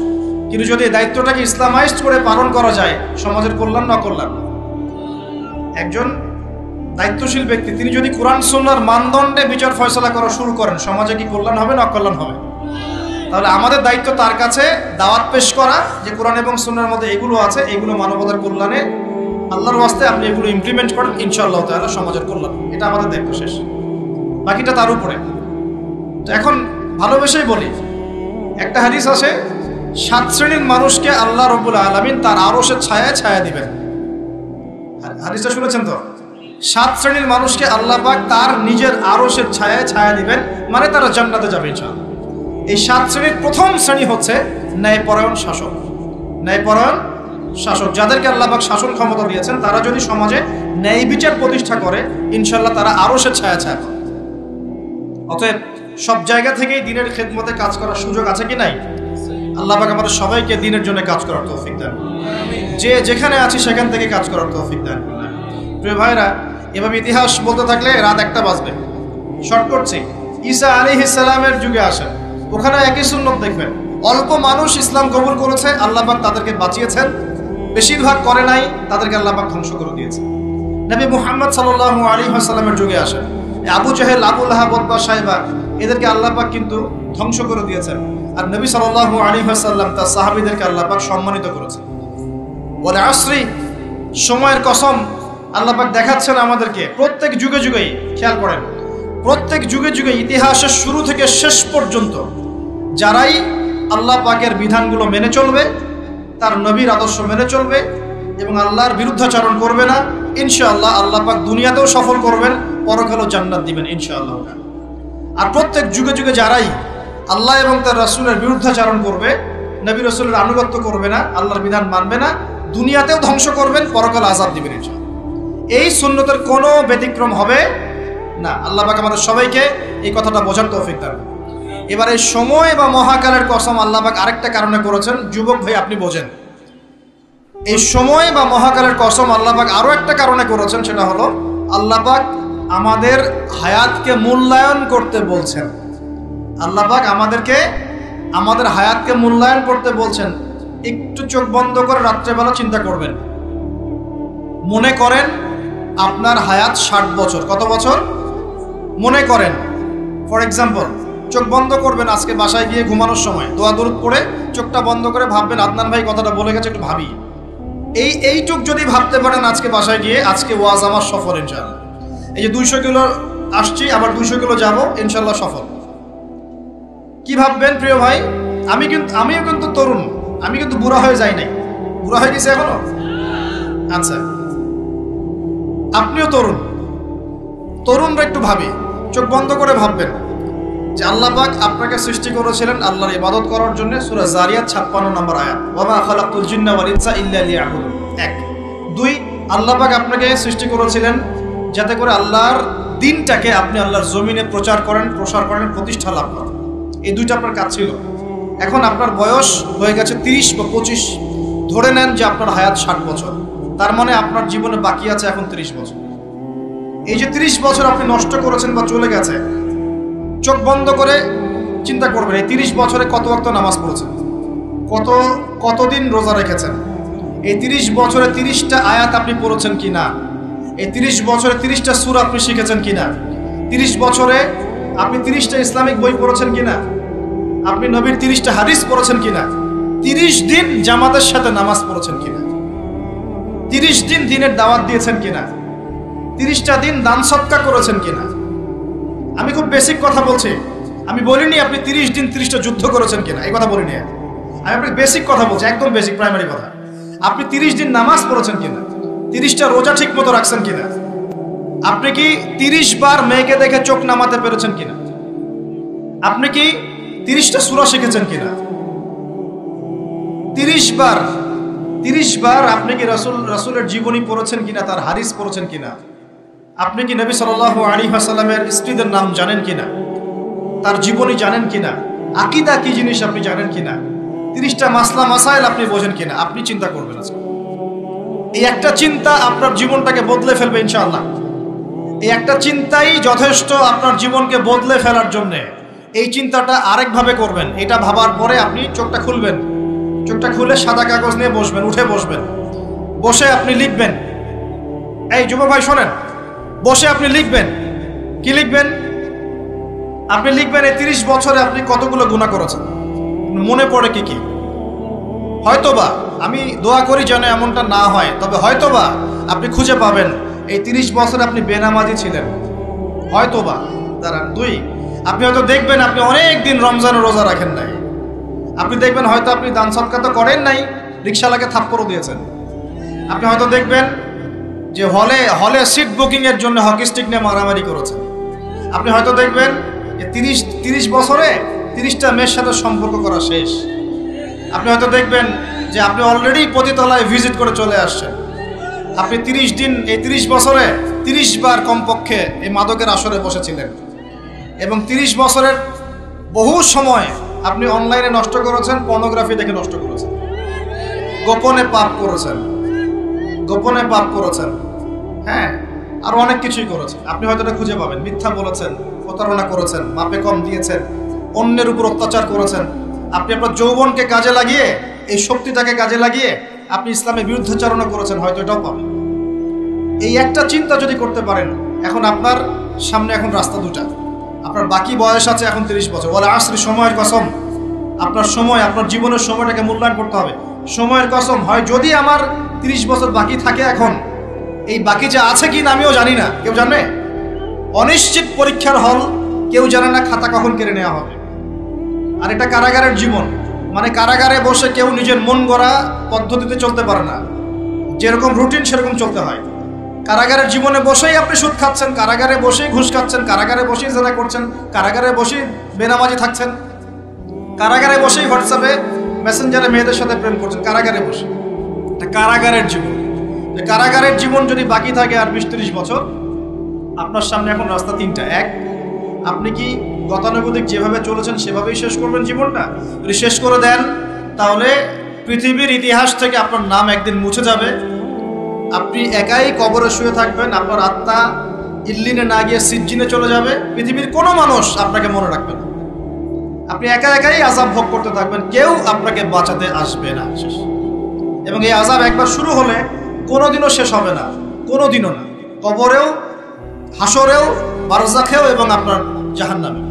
কিন্তু যদি এই দায়িত্বটাকে ইসলামাইজড করে পালন করা যায়, সমাজের কল্যাণ না কল্যাণ। একজন দায়িত্বশীল ব্যক্তি তিনি যদি কোরআন সুন্নাহর মানদণ্ডে বিচার ফয়সালা করা শুরু করেন, সমাজে কি কল্যাণ হবে না অকল্যাণ হবে? তাহলে আমাদের দায়িত্ব তার কাছে দাওয়াত পেশ করা যে কোরআন এবং সুন্নাহর মধ্যে এগুলো আছে, এগুলো মানবতার কল্যাণে, আল্লাহর ওয়াস্তে আপনি এগুলো ইমপ্লিমেন্ট করেন, ইনশাআল্লাহ তাআলা সমাজের কল্যাণ। এটা আমাদের দায়িত্ব, শেষ। বাকিটা তার উপরে। তো এখন ভালোবেসেই বলি, একটা হাদিস আছে, 7 শ্রেণীর মানুষকে আল্লাহ রাব্বুল আলামিন তার আরশের ছায়ায় ছায়া দিবেন। হাদিসটা শুনেছেন তো? 7 শ্রেণীর মানুষকে আল্লাহ পাক তার নিজের আরশের ছায়ায় ছায়া দিবেন, মানে তারা জান্নাতে যাবে ইনশাআল্লাহ। এই 7 শ্রেণীর প্রথম শ্রেণী হচ্ছে ন্যায়পরায়ণ শাসক। ন্যায়পরায়ণ শাসক, যাদেরকে আল্লাহ পাক শাসন ক্ষমতা দিয়েছেন, তারা যদি সমাজে ন্যায় বিচার প্রতিষ্ঠা করে, ইনশাআল্লাহ তারা আরশের ছায়া ছায়া পাবে। অতএব সব জায়গা থেকেই দ্বীনের খেদমতে কাজ করার সুযোগ আছে কি নাই? আল্লাহ পাক আমাদের সবাইকে দ্বীনের জন্য কাজ করার তৌফিক দেন। যে যেখানে আছি সেখান থেকে কাজ করার তৌফিক দেন। প্রিয় ভাইরা, এভাবে ইতিহাস বলতে থাকলে রাত 1টা বাজবে। শর্ট করছি, ঈসা আলাইহিস সালামের যুগে আসেন, ওখানে একই সুন্নত দেখবেন। অল্প মানুষ ইসলাম কবুল করেছে, আল্লাহ পাক তাদেরকে বাঁচিয়েছেন। বেশিরভাগ করে নাই, তাদেরকে আল্লাহ পাক ধ্বংস করে দিয়েছেন। নবী মুহাম্মদ সাল্লাল্লাহু আলাইহি ওয়াসাল্লামের যুগে আসেন, আবু জাহেল, আবু লাহাব, উতবা, শাইবা, এদেরকে আল্লাহ পাক কিন্তু ধ্বংস করে দিয়েছেন। আর নবী সাল্লাল্লাহু আলাইহি ওয়াসাল্লাম তার সাহাবীদেরকে আল্লাহ পাক সম্মানিত করেছেন। ওয়াল আসরি, সময়ের কসম, আল্লাহ পাক দেখাচ্ছেন আমাদেরকে প্রত্যেক যুগে যুগেই। খেয়াল করেন, প্রত্যেক যুগে যুগে ইতিহাসের শুরু থেকে শেষ পর্যন্ত যারাই আল্লাহ পাকের বিধানগুলো মেনে চলবে, তার নবীর আদর্শ মেনে চলবে এবং আল্লাহর বিরুদ্ধাচরণ করবে না, ইনশাআল্লাহ আল্লাহ পাক দুনিয়াতেও সফল করবেন, পরকালেও জান্নাত দিবেন ইনশাআল্লাহ। আর প্রত্যেক যুগে যুগে যারাই আল্লাহ এবং তার রাসূলের বিরুদ্ধাচরণ করবে, নবী রাসূলের আনুগত্য করবে না, আল্লাহর বিধান মানবে না, দুনিয়াতেও ধ্বংস করবেন, পরকালে আযাব দিবেন ইনশাআল্লাহ। এই সুন্নতের কোনো ব্যতিক্রম হবে না। আল্লাহ পাক আমাদের সবাইকে এই কথাটা বোঝার তৌফিক দান। এবার এই সময় বা মহাকালের কসম আল্লাহ পাক আরেকটা কারণে করেছেন। যুবক ভাই, আপনি বোঝেন, এই সময় বা মহাকালের কসম আল্লাহ পাক আরো একটা কারণে করেছেন, সেটা হলো আল্লাহ পাক আমাদের হায়াতকে মূল্যায়ন করতে বলছেন। আল্লাহ পাক আমাদের হায়াতকে মূল্যায়ন করতে বলছেন। একটু চোখ বন্ধ করে রাত্রেবেলা চিন্তা করবেন। মনে করেন আপনার হায়াত 60 বছর। কত বছর? মনে করেন, ফর এক্সাম্পল, চোখ বন্ধ করবেন আজকে বাসায় গিয়ে ঘুমানোর সময়, দোয়া দরুদ পড়ে চোখটা বন্ধ করে ভাববেন আদনান ভাই কথাটা বলে গেছে, একটু ভাবি। এইটুক যদি ভাবতে পারেন আজকে বাসায় গিয়ে, আজকে ওয়াজ আমার সফল ইনশাআল্লাহ। এই যে 200 কিলো আসছি, আবার 200 কিলো যাবো, ইনশাআল্লাহ সফল। কি ভাববেন প্রিয় ভাই? আমিও কিন্তু তরুণ, আমি কিন্তু বুড়া হয়ে যাই নাই। বুড়া হয়ে গেছে এখনো? আচ্ছা, আপনিও তরুণরা একটু ভাবি, চোখ বন্ধ করে ভাববেন যে আল্লাহ পাক আপনাকে সৃষ্টি করেছিলেন আল্লাহর ইবাদত করার জন্য। সূরা জারিয়াত 56 নম্বর আয়াত, ওয়া মা খালাকতুল জিন্না ওয়াল ইনসা ইল্লা লিয়াবুদুন। 1 2 আল্লাহ পাক আপনাকে সৃষ্টি করেছিলেন যাতে করে আল্লাহর দ্বীনটাকে আপনি আল্লাহর জমিনে প্রচার করেন, প্রসার করেন, প্রতিষ্ঠা লাভ করেন। এই দুইটা আপনার কাজ ছিল। এখন আপনার বয়স হয়ে গেছে 30 বা 25, ধরে নেন যে আপনার হায়াত 60 বছর। তার মানে আপনার জীবনে বাকি আছে এখন 30 বছর। এই যে 30 বছর আপনি নষ্ট করেছেন বা চলে গেছে, চোখ বন্ধ করে চিন্তা করবেন এই 30 বছরে কত ওয়াক্ত নামাজ পড়েছেন, কতদিন রোজা রেখেছেন, এই 30 বছরে 30টা আয়াত আপনি পড়েছেন কিনা, এই 30 বছরে 30টা সূরা আপনি শিখেছেন কিনা, 30 বছরে আপনি 30টা ইসলামিক বই পড়েছেন কিনা, আপনি নবীর 30টা হাদিস পড়েছেন কিনা, 30 দিন জামাতের সাথে নামাজ পড়েছেন কিনা, 30 দিন দ্বীনের দাওয়াত দিয়েছেন কিনা, 30টা দিন দান সদকা করেছেন কিনা। আমি খুব বেসিক কথা বলছি, আমি বলিনি আপনি 30 দিন 30টা যুদ্ধ করেছেন কিনা, এই কথা বলিনি। আমি আপনাকে বেসিক কথা বলছি, একদম বেসিক প্রাইমারি কথা। আপনি 30 দিন নামাজ পড়েছেন কিনা, 30টা রোজা ঠিক মতো রাখছেন কিনা, আপনি কি 30 বার মেয়েকে দেখে চোখ নামাতে পেরেছেন কিনা, আপনি কি 30টা সূরা শিখেছেন কিনা, 30 বার আপনি কি রাসূলের জীবনী পড়েছেন কিনা, তার হাদিস পড়েছেন কিনা, আপনি কি নবী সাল্লাল্লাহু আলাইহি ওয়াসাল্লামের স্ত্রীদের নাম জানেন কিনা, তার জীবনী জানেন কিনা, আকীদা কি জিনিস আপনি জানেন কিনা, 30টা মাসলা মাসাইল আপনি বোঝেন কিনা। আপনি চিন্তা করবেন আজকে। এই একটা চিন্তা আপনার জীবনটাকে বদলে ফেলবে ইনশাআল্লাহ। এই একটা চিন্তাই যথেষ্ট আপনার জীবনকে বদলে ফেলার জন্যে। এই চিন্তাটা আরেকভাবে করবেন। এটা ভাবার পরে আপনি চোখটা খুলবেন, চোখটা খুলে সাদা কাগজ নিয়ে বসবেন, উঠে বসবেন, বসে আপনি লিখবেন। এই যুব ভাই শোনেন, বসে আপনি লিখবেন। কি লিখবেন? আপনি লিখবেন এই 30 বছরে আপনি কতগুলো গুনাহ করেছেন, মনে পড়ে কি কি। হয়তোবা, আমি দোয়া করি যেন এমনটা না হয়, তবে হয়তোবা আপনি খুঁজে পাবেন এই 30 বছরে আপনি বেনামাজি ছিলেন। হয়তোবা। দাঁড়ান, 2 আপনি হয়তো দেখবেন আপনি অনেক দিন রমজানের রোজা রাখেন নাই। আপনি দেখবেন হয়তো আপনি দান সদকা তো করেন নাই, রিকশাওয়ালাকে থাপ্পড়ও দিয়েছেন। আপনি হয়তো দেখবেন যে হলে সিট বুকিং এর জন্য হকি স্টিক নিয়ে মারামারি করেছেন। আপনি হয়তো দেখবেন যে 30 বছরে 30টা মেয়ের সাথে সম্পর্ক করা শেষ। আপনি হয়তো দেখবেন যে আপনি অলরেডি পতিতলায় ভিজিট করে চলে আসছেন। আপনি 30 দিন, এই 30 বছরে 30 বার কমপক্ষে এই মাদকের আসরে বসেছিলেন, এবং 30 বছরের বহু সময় আপনি অনলাইনে নষ্ট করেছেন, পর্নোগ্রাফি দেখে নষ্ট করেছেন, গোপনে পাপ করেছেন, হ্যাঁ, আর অনেক কিছুই করেছেন। আপনি হয়তো এটা খুঁজে পাবেন। মিথ্যা বলেছেন, প্রতারণা করেছেন, মাপে কম দিয়েছেন, অন্যের উপর অত্যাচার করেছেন। আপনি আপনার যৌবনকে কাজে লাগিয়ে, এই শক্তিটাকে কাজে লাগিয়ে আপনি ইসলামের বিরুদ্ধাচারণা করেছেন, হয়তো এটাও পাবেন। এই একটা চিন্তা যদি করতে পারেন, এখন আপনার সামনে এখন রাস্তা দুটা। আপনার বাকি বয়স আছে এখন 30 বছর। ওয়াল আসরি, সময়ের কসম। আপনার সময়, আপনার জীবনের সময়টাকে মূল্যায়ন করতে হবে। সময়ের কসম, হয় যদি আমার 30 বছর বাকি থাকে, এখন এই বাকি যে আছে কি না আমিও জানি না, কেউ জানে? অনিশ্চিত পরীক্ষার হল, কেউ জানে না খাতা কখন কেড়ে নেওয়া হবে। আর এটা কারাগারের জীবন, মানে কারাগারে বসে কেউ নিজের মন গড়া পদ্ধতিতে চলতে পারে না, যেরকম রুটিন সেরকম চলতে হয়। কারাগারের জীবনে বসেই আপনি সুদ খাচ্ছেন, কারাগারে বসেই ঘুষ খাচ্ছেন, কারাগারে বসেই জেনা করছেন, কারাগারে বসেই বেনামাজি থাকছেন, কারাগারে বসেই হোয়াটসঅ্যাপে মেসেঞ্জারে মেয়েদের সাথে প্রেম করছেন, কারাগারে বসে। এটা কারাগারের জীবন। কারাগারের জীবন যদি বাকি থাকে আর 20-30 বছর, আপনার সামনে এখন রাস্তা 3টা। 1, আপনি কি গতানুগতিক যেভাবে চলেছেন সেভাবেই শেষ করবেন জীবনটা? যদি শেষ করে দেন, তাহলে পৃথিবীর ইতিহাস থেকে আপনার নাম একদিন মুছে যাবে। আপনি একাই কবরে শুয়ে থাকবেন, আপনার আত্মা ইল্লিনে না গিয়ে সিজ্জিনে চলে যাবে। পৃথিবীর কোনো মানুষ আপনাকে মনে রাখবে না। আপনি একা একাই আযাব ভোগ করতে থাকবেন, কেউ আপনাকে বাঁচাতে আসবে না। এবং এই আযাব একবার শুরু হলে কোনোদিনও শেষ হবে না, কোনোদিনও না, কবরেও, হাসরেও, বারজাখেও এবং আপনার জাহান্নামে।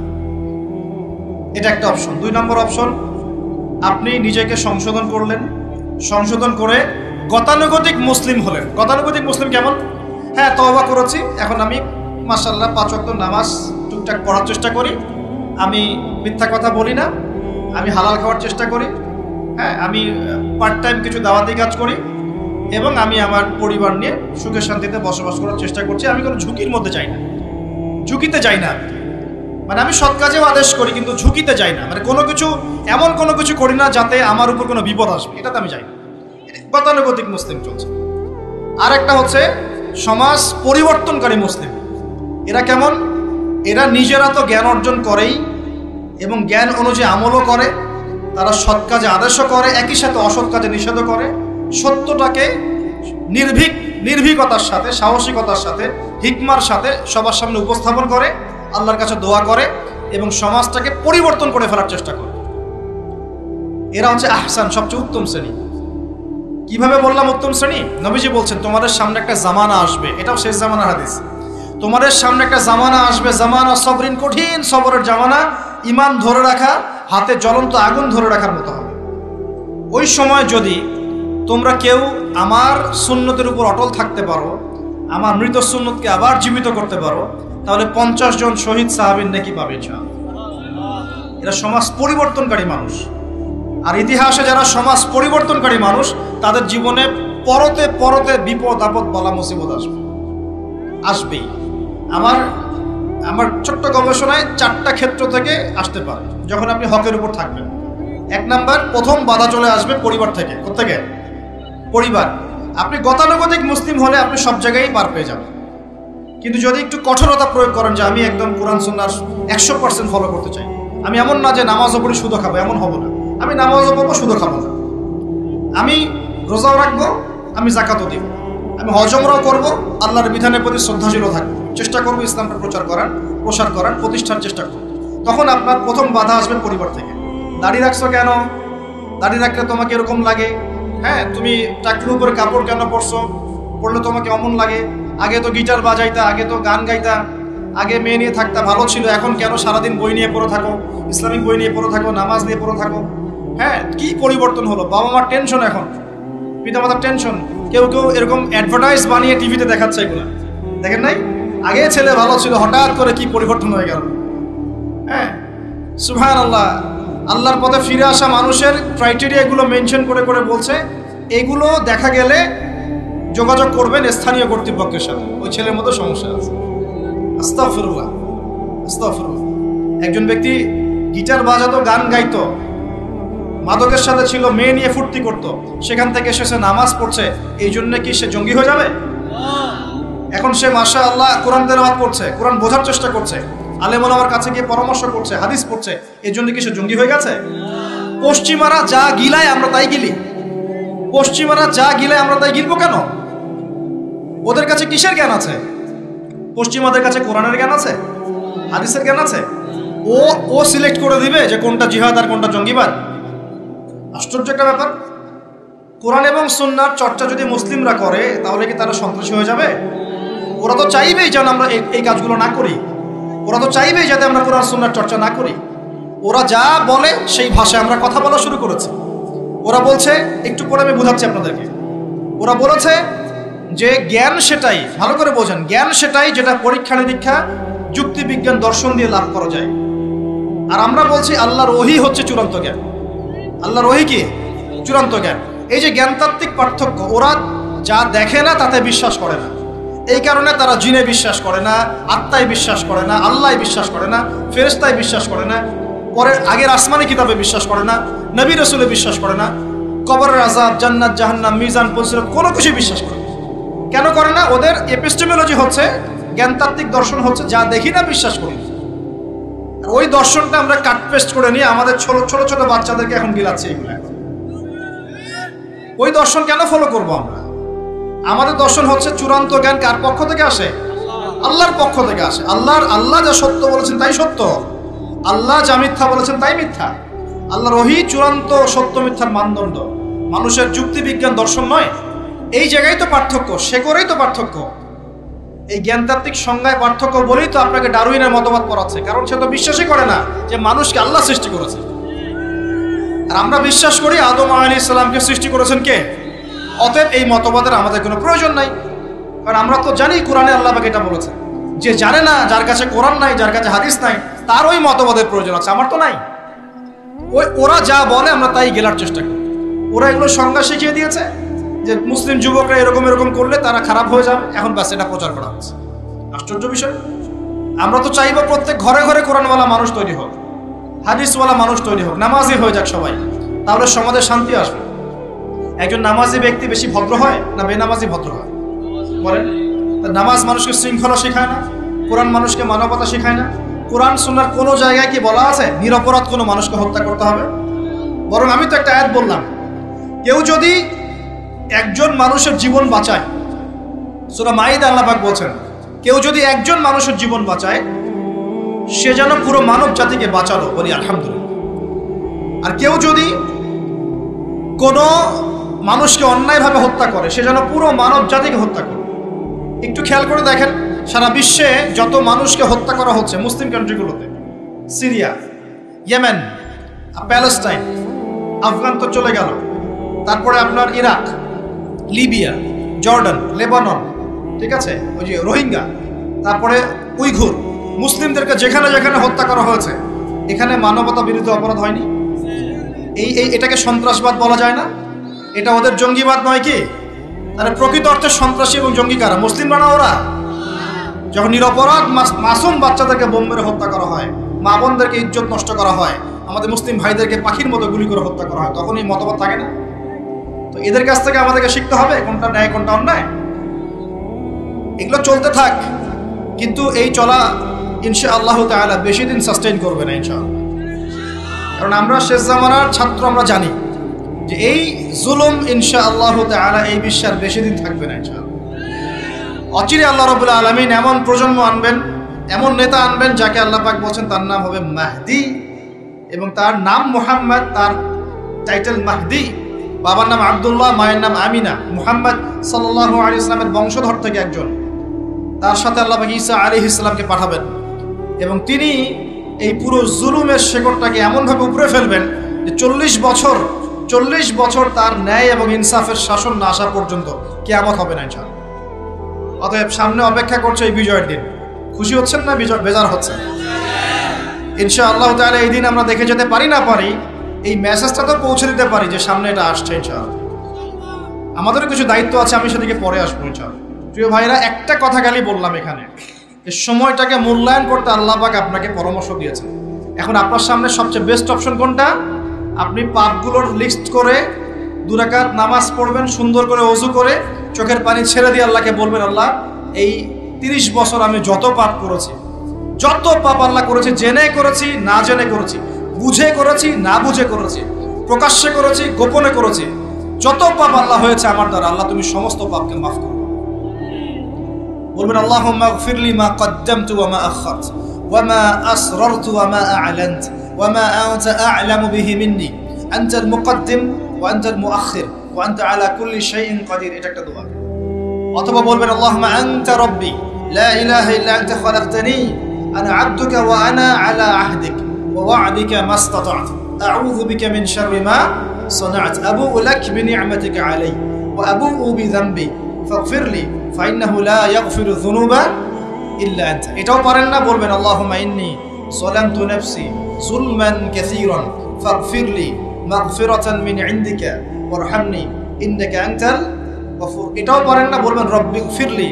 এটা একটা অপশন। 2 নম্বর অপশন, আপনি নিজেকে সংশোধন করলেন, সংশোধন করে গতানুগতিক মুসলিম হলেন। গতানুগতিক মুসলিম কেমন? হ্যাঁ, তওবা করেছি, এখন আমি মাশাআল্লাহ 5 ওয়াক্ত নামাজ টুকটাক পড়ার চেষ্টা করি, আমি মিথ্যা কথা বলি না, আমি হালাল খাওয়ার চেষ্টা করি, হ্যাঁ, আমি পার্ট টাইম কিছু দাওয়াতি কাজ করি, এবং আমি আমার পরিবার নিয়ে সুখে শান্তিতে বসবাস করার চেষ্টা করছি। আমি কোনো ঝুঁকির মধ্যে যাই না, ঝুঁকিতে যাই না। মানে আমি সৎ কাজেও আদেশ করি কিন্তু ঝুঁকিতে যাই না, মানে কোনো কিছু এমন কোনো কিছু করি না যাতে আমার উপর কোনো বিপদ আসবে, এটাতে আমি যাই না। গতানুগতিক মুসলিম চলছে। আর একটা হচ্ছে সমাজ পরিবর্তনকারী মুসলিম। এরা কেমন? এরা নিজেরা তো জ্ঞান অর্জন করেই এবং জ্ঞান অনুযায়ী আমলও করে, তারা সৎ কাজে আদেশও করে, একই সাথে অসৎ কাজে নিষেধও করে, সত্যটাকে নির্ভীকতার সাথে, সাহসিকতার সাথে, হিকমার সাথে সবার সামনে উপস্থাপন করে, আল্লাহর কাছে দোয়া করে এবং সমাজটাকে পরিবর্তন করে ফেলার চেষ্টা করে। এরা হচ্ছে আহসান, সবচেয়ে উত্তম শ্রেণী। কিভাবে বললাম উত্তম শ্রেণী? নবীজি বলছেন তোমাদের সামনে একটা জামানা আসবে, এটাও শেষ জামানার হাদিস। তোমাদের সামনে একটা জামানা আসবে, জামানা সবরিন, কঠিন সবরের জামানা, ঈমান ধরে রাখা হাতে জ্বলন্ত আগুন ধরে রাখার মতো হবে। ওই সময় যদি তোমরা কেউ আমার সুন্নতের উপর অটল থাকতে পারো, আমার মৃত সুন্নতকে আবার জীবিত করতে পারো, তাহলে 50 জন শহীদ সাহাবীর নেকি পাবে ইনশাআল্লাহ। এরা সমাজ পরিবর্তনকারী মানুষ। আর ইতিহাসে যারা সমাজ পরিবর্তনকারী মানুষ, তাদের জীবনে পরতে পরতে বিপদ আপদ বালা মুসিবত আসবেই। আমার ছোট্ট গবেষণায় 4টা ক্ষেত্র থেকে আসতে পারে যখন আপনি হকের উপর থাকবেন। 1 নাম্বার, প্রথম বাধা চলে আসবে পরিবার থেকে। কোত্থেকে? পরিবার। আপনি গতানুগতিক মুসলিম হলে আপনি সব জায়গায় পার পেয়ে যাবেন, কিন্তু যদি একটু কঠোরতা প্রয়োগ করেন যে আমি একদম কোরআন সুন্নাহ 100% ফলো করতে চাই, আমি এমন না যে নামাজও পড়ি শুধু খাবো, এমন হব না, আমি নামাজও পড়বো শুধু খাবো না, আমি রোজাও রাখবো, আমি যাকাতও দিব, আমি হজ উমরাও করবো, আল্লাহর বিধানের প্রতি শ্রদ্ধাশীল থাকবো, চেষ্টা করবো ইসলামটা প্রসার করার প্রতিষ্ঠার চেষ্টা করবো, তখন আপনার প্রথম বাধা আসবে পরিবার থেকে। দাড়ি রাখছো কেন? দাড়ি রাখলে তোমাকে এরকম লাগে, হ্যাঁ, তুমি টাকরির উপরে কাপড় কেন পরলে তোমাকে অমন লাগে, আগে তো গিটার বাজাইতা, আগে তো গান গাইতা, আগে মেয়ে নিয়ে থাকতা, ভালো ছিল, এখন কেন সারাদিন বই নিয়ে পড়ে থাকো, ইসলামিক বই নিয়ে পড়ে থাকো, নামাজ নিয়ে পড়ে থাকো? হ্যাঁ, কি পরিবর্তন হলো! বাবা মার টেনশন, এখন পিতামাতার টেনশন। কেউ এরকম অ্যাডভার্টাইজ বানিয়ে টিভিতে দেখাচ্ছে, এগুলো দেখেন নাই? আগে ছেলে ভালো ছিল, হঠাৎ করে কি পরিবর্তন হয়ে গেল। হ্যাঁ, সুবহানাল্লাহ। আল্লাহর পথে ফিরে আসা মানুষের ক্রাইটেরিয়া এগুলো মেনশন করে বলছে, এগুলো দেখা গেলে যোগাযোগ করবেন স্থানীয় কর্তৃপক্ষের সাথে, ওই ছেলের মতো সমস্যা আছে। আস্তাগফিরুল্লাহ, আস্তাগফিরুল্লাহ। একজন ব্যক্তি গিটার বাজাতো, গান গাইতো, মাদকের সাথে ছিল, মেয়ে নিয়ে ফুর্তি করতো, সেখান থেকে এসে নামাজ পড়ছে, এই জন্য কি সে জঙ্গি হয়ে যাবে? এখন সে মাশাআল্লাহ কোরআন তেলাওয়াত করছে, কোরআন বোঝার চেষ্টা করছে, আলেম ওলামার কাছে গিয়ে পরামর্শ করছে, হাদিস পড়ছে, এই জন্য কি সে জঙ্গি হয়ে গেছে? পশ্চিমারা যা গিলায় আমরা তাই গিলি, পশ্চিমারা যা গিলায় আমরা তাই গিলবো কেন? ওদের কাছে কিসের জ্ঞান আছে? পশ্চিমাদের কাছে কোরআনের জ্ঞান আছে, হাদিসের জ্ঞান আছে। ও সিলেক্ট করে দিবে যে কোনটা জিহাদ আর কোনটা জঙ্গিবাদ। আশ্চর্য একটা ব্যাপার। কোরআন এবং সুন্নাহর চর্চা যদি মুসলিমরা করে, তাহলে কি তারা সন্ত্রাসী হয়ে যাবে? ওরা তো চাইবেই যেন আমরা এই কাজগুলো না করি, ওরা তো চাইবেই যাতে আমরা কোরআন সুন্নাহর চর্চা না করি। ওরা যা বলে সেই ভাষায় আমরা কথা বলা শুরু করেছি। ওরা বলছে, একটু পরে আমি বোঝাচ্ছি আপনাদেরকে, ওরা বলেছে যে জ্ঞান সেটাই, ভালো করে বোঝেন, জ্ঞান সেটাই যেটা পরীক্ষা নিরীক্ষা, যুক্তি বিজ্ঞান, দর্শন দিয়ে লাভ করা যায়। আর আমরা বলছি আল্লাহর ওহী হচ্ছে চূড়ান্ত জ্ঞান। আল্লাহর ওহী কি? চূড়ান্ত জ্ঞান। এই যে জ্ঞানতাত্ত্বিক পার্থক্য, ওরা যা দেখে না তাতে বিশ্বাস করে না, এই কারণে তারা জিনে বিশ্বাস করে না, আত্মায় বিশ্বাস করে না, আল্লাহ বিশ্বাস করে না, ফেরেশতায় বিশ্বাস করে না, পরের আগের আসমানি কিতাবে বিশ্বাস করে না, নবী রাসূলে বিশ্বাস করে না, কবরের আযাব, জান্নাত জাহান্নাম, মিজান, ফজিলত কোনো কিছু বিশ্বাস করে না। কেন করে না? ওদের এপিস্টেমোলজি হচ্ছে, জ্ঞানতাত্ত্বিক দর্শন হচ্ছে যা দেখি না বিশ্বাস করি। ওই দর্শনটা আমরা কাট পেস্ট করে নিয়ে আমাদের ছোট বাচ্চাদেরকে এখন গিলাচ্ছি এগুলো। ওই দর্শন কেন ফলো করবো আমরা? আমাদের দর্শন হচ্ছে চূড়ান্ত জ্ঞান কার পক্ষ থেকে আসে? আল্লাহর পক্ষ থেকে আসে। আল্লাহ যা সত্য বলেছেন তাই সত্য। আল্লাহ যা মিথ্যা বলেছেন তাই মিথ্যা। আল্লাহর ওহী চূড়ান্ত সত্য মিথ্যার মানদণ্ড, মানুষের যুক্তি বিজ্ঞান দর্শন নয়। এই জায়গায় তো পার্থক্য, সে করেই তো পার্থক্য। এই জ্ঞানতাত্ত্বিক সংজ্ঞায় পার্থক্য বলেই তো আপনাকে ডারউইনের মতবাদ পড়াচ্ছে, কারণ সে তো বিশ্বাসই করে না যে মানুষকে আল্লাহ সৃষ্টি করেছে। আর আমরা বিশ্বাস করি আদম আলাইহিস সালামকে সৃষ্টি করেছেন কে। অতএব এই মতবাদের আমাদের কোনো প্রয়োজন নাই, কারণ আমরা তো জানি কোরআনে আল্লাহ পাক এটা বলেছে। যে জানে না, যার কাছে কোরআন নাই, যার কাছে হাদিস নাই, তার ওই মতবাদের প্রয়োজন আছে, আমার তো নাই। ওরা যা বলে আমরা তাই গেলার চেষ্টা করি। ওরা এগুলো সংজ্ঞা শিখিয়ে দিয়েছে যে মুসলিম যুবকরা এরকম এরকম করলে তারা খারাপ হয়ে যাবে, এখন ব্যাস এটা প্রচার করা হচ্ছে। আশ্চর্য বিষয়। আমরা তো চাইবো প্রত্যেক ঘরে ঘরে কোরআনওয়ালা মানুষ তৈরি হোক, হাদিসওয়ালা মানুষ তৈরি হোক, নামাজি হয়ে যাক সবাই, তাহলে সমাজে শান্তি আসবে। একজন নামাজি ব্যক্তি বেশি ভদ্র হয় না বেনামাজি ভদ্র হয় বলেন? নামাজ মানুষকে শৃঙ্খলা শেখায় না, কোরআন মানুষকে মানবতা শেখায় না। কোরআন সুন্নাহর কোনো জায়গায় কি বলা আছে নিরপরাধ কোনো মানুষকে হত্যা করতে হবে? বরং আমি তো একটা আয়াত বললাম, কেউ যদি একজন মানুষের জীবন বাঁচায়, সূরা মাইদা আল্লাহ পাক বলছেন, কেউ যদি একজন মানুষের জীবন বাঁচায় সে যেন পুরো মানব জাতিকে বাঁচালো, বলি আলহামদুলিল্লাহ। আর কেউ যদি কোনো মানুষকে অন্যায়ভাবে হত্যা করে সে যেন পুরো মানব জাতিকে হত্যা করে। একটু খেয়াল করে দেখেন, সারা বিশ্বে যত মানুষকে হত্যা করা হচ্ছে মুসলিম কান্ট্রিগুলোতে, সিরিয়া, ইয়েমেন, প্যালেস্টাইন, আফগান তো চলে গেল, তারপরে আপনার ইরাক, লিবিয়া, জর্ডান, লেবানন, ঠিক আছে, ওই যে রোহিঙ্গা, তারপরে উইঘুর, মুসলিমদেরকে যেখানে যেখানে হত্যা করা হয়েছে, এখানে মানবতা বিরোধী অপরাধ হয়নি? এটাকে সন্ত্রাসবাদ বলা যায় না? এটা ওদের জঙ্গিবাদ নয় কি? তাহলে প্রকৃত অর্থে সন্ত্রাসী এবং জঙ্গি কারা? মুসলিমরা না ওরা? যখন নিরপরাধ মাসুম বাচ্চাদেরকে বোম মেরে হত্যা করা হয়, মা বোনদেরকে ইজ্জত নষ্ট করা হয়, আমাদের মুসলিম ভাইদেরকে পাখির মতো গুলি করে হত্যা করা হয়, তখন এই মতবাদ থাকে না? তো এদের কাছ থেকে আমাদেরকে শিখতে হবে কোনটা ন্যায় কোনটা অন্যায়। এগুলো চলতে থাক, কিন্তু এই চলা ইনশাআল্লাহ তাআলা বেশি দিন সাস্টেইন করবে না ইনশাআল্লাহ। কারণ আমরা শেষ জামানার ছাত্র, আমরা জানি যে এই জুলুম ইনশাআল্লাহ তাআলা এই বিশ্বের বেশি দিন থাকবে না ইনশাআল্লাহ। অচিরে আল্লাহ রাব্বুল আলামিন এমন প্রজন্ম আনবেন, এমন নেতা আনবেন যাকে আল্লাহ পাক বলছেন তার নাম হবে মাহদি, এবং তার নাম মুহাম্মদ, তার টাইটেল মাহদি। বাবার নাম আব্দুল্লাহ, মায়ের নাম আমিনা। মুহাম্মদ সাল্লাল্লাহু আলাইহি ওয়াসাল্লামের বংশধর থেকে একজন। তার সাথে আল্লাহ পাক ঈসা আলাইহিস সালামকে পাঠাবেন, এবং তিনি এই পুরো জুলুমের শেকড়টাকে এমনভাবে উপরে ফেলবেন যে 40 বছর তার ন্যায় এবং ইনসাফের শাসন না আসা পর্যন্ত কিয়ামত হবে না ইনশাআল্লাহ। অতএব সামনে অপেক্ষা করছে এই বিজয়ের দিন। খুশি হচ্ছেন না বেজার হচ্ছেন? ইনশাআল্লাহ তাআলা এই দিন আমরা দেখে যেতে পারি না পারি, এই মেসেজটা তো পৌঁছে দিতে পারি যে সামনে এটা আসছে ইনশাআল্লাহ। আমাদেরও কিছু দায়িত্ব আছে, আমি সেদিকে পরে আসবো ইনশাআল্লাহ। প্রিয় ভাইরা, একটা কথা খালি বললাম এখানে, এই সময়টাকে মূল্যায়ন করতে আল্লাহ পাক আপনাকে পরামর্শ দিয়েছেন। এখন আপনার সামনে সবচেয়ে বেস্ট অপশন কোনটা? আপনি পাপগুলোর লিস্ট করে 2 রাকাত নামাজ পড়বেন, সুন্দর করে ওযু করে চোখের পানি ছেড়ে দিয়ে আল্লাহকে বলবেন, আল্লাহ এই 30 বছর আমি যত পাপ করেছি, যত পাপ আল্লাহ করেছি, জেনে করেছি না জেনে করেছি, বুঝে করেছি না বুঝে করেছি, প্রকাশ্যে করেছি গোপনে করেছি, যত পাপ আল্লাহ হয়েছে আমার দ্বারা, আল্লাহ তুমি সমস্ত পাপকে মাফ করো। বলবেন আল্লাহুম্মা গফিরলি মা কদ্দামতু ওয়া মা আখারতু ওয়া মা আসরারতু ওয়া মা আ'লানতু ওয়া মা আনতা আ'লামু বিহি মিন্নি আনতাল মুকদ্দিম ওয়া আনতাল মুআখির ওয়া আনতা আলা কুল্লি শাইইন কাদির। এটা একটা দোয়া। অথবা বলবেন আল্লাহুম্মা আনতা রাব্বি লা ইলাহা ইল্লা আনতা খালাকতানি আনা আবদুকা ওয়া আনা আলা আহদিক ওয়া ওয়া'দিকা মাস্তাতা'তু আউযু বিকা মিন শাররি মা সানা'তু আবু'ু লাক বিনি'মাতিকা আলাইয়া ওয়া আবু'ু বিযানবি ফাগফিরলি ফাইন্নাহু লা ইয়াগফিরু যুনুবা ইল্লা আনতা। এটাও পারেন না, বলবেন আল্লাহুম্মা ইন্নী যালামতু নাফসি যুলমান কাসীরান ফাগফিরলি মাগফিরাতান মিন ইনদিকা ওয়ারহামনি ইন্নাকা আনতাল গফুর। এটাও পারেন না, বলবেন রব্বিগফিরলি।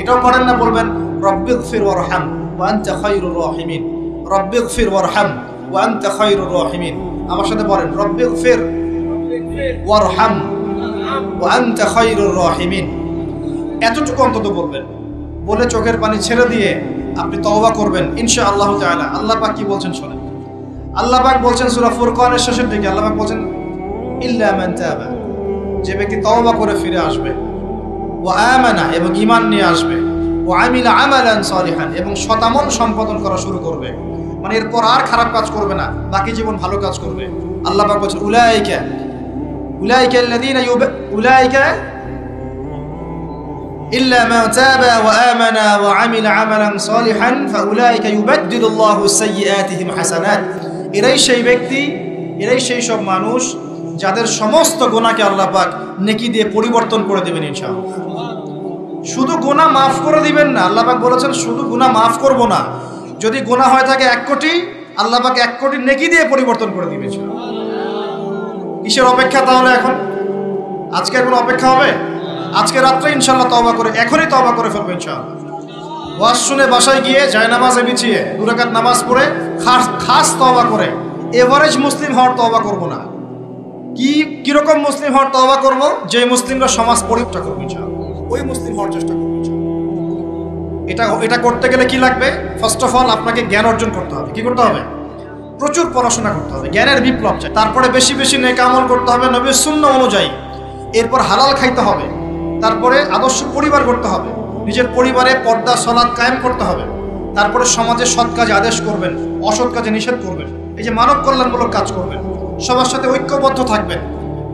এটাও পারেন না, বলবেন রব্বিগফির ওয়ারহাম ওয়া আনতা খায়রুর রাহিমিন। রব্বিগফির ওয়ারহাম ওয়া আনতা খায়রুর রাহিমিন। আমার সাথে বলেন রব্বিগফির ওয়ারহাম ওয়া আনতা খায়রুর রাহিমিন। এতটুকু অন্তত বলবেন, বলে চোখের পানি ছেড়ে দিয়ে আপনি তওবা করবেন ইনশাআল্লাহ তাআলা। আল্লাহ পাক কি বলছেন শোনেন। আল্লাহ পাক বলছেন সূরা ফুরকানের শেষের দিকে, আল্লাহ পাক বলছেন ইল্লা মান তাবা, যে ব্যক্তি তওবা করে ফিরে আসবে, ওয়া আমানা, এবং ঈমান নিয়ে আসবে, ওয়া আমিলা আমালান সালিহান, এবং সৎ আমল সম্পাদন করা শুরু করবে, মানে এরপর আর খারাপ কাজ করবে না, বাকি জীবন ভালো কাজ করবে। আল্লাহ পাক বলছেন উলাইকা আল্লাযীনা উলাইকা ইল্লা মান তাবা ওয়া আমানা ওয়া আমিলা আমালান সালিহান ফাউলাইকা ইউবাদদিলুল্লাহু সাইয়্যাতিহিম হাসানাত। এরাই সেই ব্যক্তি, এরাই সেই সব মানুষ যাদের সমস্ত গুনাহকে আল্লাহ পাক নেকি দিয়ে পরিবর্তন করে দেবেন ইনশাআল্লাহ। শুধু গুনাহ মাফ করে দিবেন না, আল্লাহ পাক বলেছেন শুধু গুনাহ মাফ করব না, যদি গুনাহ হয় থাকে 1 কোটি, আল্লাহ পাক 1 কোটি নেকি দিয়ে পরিবর্তন করে দিবেন ইনশাআল্লাহ। কিসের অপেক্ষা তাহলে? এখন আজকের কোনো অপেক্ষা হবে? আজকে রাত্রে ইনশাআল্লাহ তওবা করে, এখনই তওবা করে ফেলবো ইনশাআল্লাহ। ওয়াজ শুনে বাসায় গিয়ে জায়নামাজে বিছিয়ে 2 রাকাত নামাজ পড়ে খাস তওবা করে, এভারেজ মুসলিম হওয়ার তওবা করব না। কিরকম মুসলিম হওয়ার তওবা করব? যে মুসলিমরা সমাজ পরিবর্তন করবে ইনশাআল্লাহ, ওই মুসলিম হওয়ার চেষ্টা করব ইনশাআল্লাহ। এটা করতে গেলে কি লাগবে? ফার্স্ট অফ অল আপনাকে জ্ঞান অর্জন করতে হবে। কি করতে হবে? প্রচুর পড়াশোনা করতে হবে, জ্ঞানের বিপ্লব চাই। তারপরে বেশি বেশি নেক আমল করতে হবে নবীর সুন্নাহ অনুযায়ী। এরপর হালাল খাইতে হবে। তারপরে আদর্শ পরিবার করতে হবে, নিজের পরিবারে পর্দা সালাত কায়েম করতে হবে। তারপরে সমাজে সৎ কাজে আদেশ করবেন, অসৎ কাজে নিষেধ করবেন। এই যে মানব কল্যাণমূলক কাজ করবেন, সবার সাথে ঐক্যবদ্ধ থাকবেন,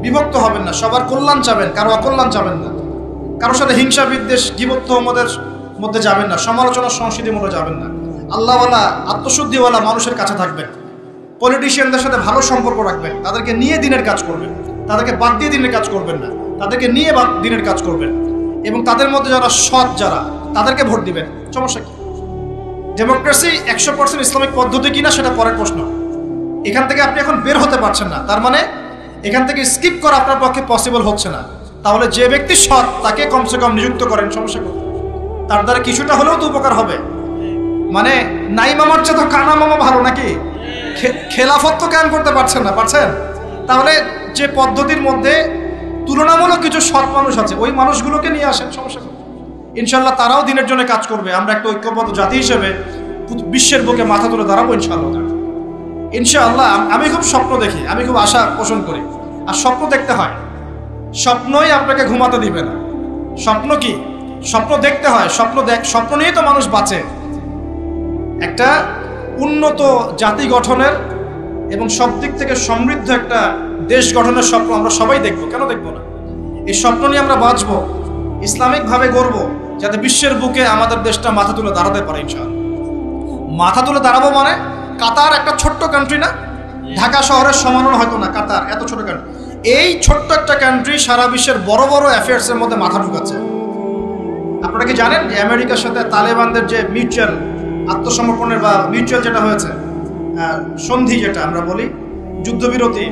বিভক্ত হবেন না, সবার কল্যাণ চাবেন, কারো অকল্যাণ চাবেন না, কারোর সাথে হিংসা বিদ্বেষ গীবত তোহমতের মধ্যে যাবেন না, সমালোচনা সংস্কৃতির মধ্যে যাবেন না। আল্লাহওয়ালা আত্মশুদ্ধিওয়ালা মানুষের কাছে থাকবেন, পলিটিশিয়ানদের সাথে ভালো সম্পর্ক রাখবেন, তাদেরকে নিয়ে দিনের কাজ করবেন, তাদেরকে বাদ দিয়ে দিনের কাজ করবেন না, তাদেরকে নিয়ে দিনের কাজ করবেন। এবং তাদের মধ্যে যারা সৎ, যারা তাদেরকে ভোট দিবেন। সমস্যা কি? ডেমোক্রেসি 100% ইসলামিক পদ্ধতি কিনা সেটা পরের প্রশ্ন। এখান থেকে আপনি এখন বের হতে পারছেন না, তার মানে এখান থেকে স্কিপ করা আপনার পক্ষে পসিবল হচ্ছে না। তাহলে যে ব্যক্তি সৎ তাকে কমসে কম নিযুক্ত করেন। সমস্যা কি? তার দ্বারা কিছুটা হলেও তো উপকার হবে। মানে নাই মামার চেয়ে তো কানা মামা ভালো নাকি? খেলাফত তো কায়েম করতে পারছেন না, পারছেন? তাহলে যে পদ্ধতির মধ্যে তুলনামূলক কিছু সৎ মানুষ আছে, ওই মানুষগুলোকে নিয়ে আসেন। সমস্যা কি? ইনশাল্লাহ তারাও দিনের জন্য কাজ করবে। আমরা একটা ঐক্যবদ্ধ জাতি হিসেবে বিশ্বের বুকে মাথা তুলে দাঁড়াবো ইনশাআল্লাহ। ইনশাআল্লাহ আমি খুব স্বপ্ন দেখি, আমি খুব আশা পোষণ করি। আর স্বপ্ন দেখতে হয়, স্বপ্নই আপনাকে ঘুমাতে দিবে না। স্বপ্ন কি? স্বপ্ন দেখতে হয়। স্বপ্ন নিয়েই তো মানুষ বাঁচে। একটা উন্নত জাতি গঠনের এবং সব দিক থেকে সমৃদ্ধ একটা দেশ গঠনের স্বপ্ন আমরা সবাই দেখবো, কেন দেখবো না? এই স্বপ্ন নিয়ে আমরা বাঁচবো, ইসলামিকভাবে গড়বো, যাতে বিশ্বের বুকে আমাদের দেশটা মাথা তুলে দাঁড়াতে পারে ইনশাআল্লাহ। মাথা তুলে দাঁড়াবো মানে কাতার একটা ছোট্ট কান্ট্রি না, ঢাকা শহরের সমানও হয়তো না। কাতার এত ছোট কান্ট্রি, এই ছোট্ট একটা কান্ট্রি সারা বিশ্বের বড় বড় অ্যাফেয়ার্সের মধ্যে মাথা ঢুকাচ্ছে। আপনারা কি জানেন যে আমেরিকার সাথে তালেবানদের যে মিউচুয়াল আত্মসমর্পণের বা মিউচুয়াল যেটা হয়েছে সন্ধি, যেটা আমরা বলি যুদ্ধবিরতি,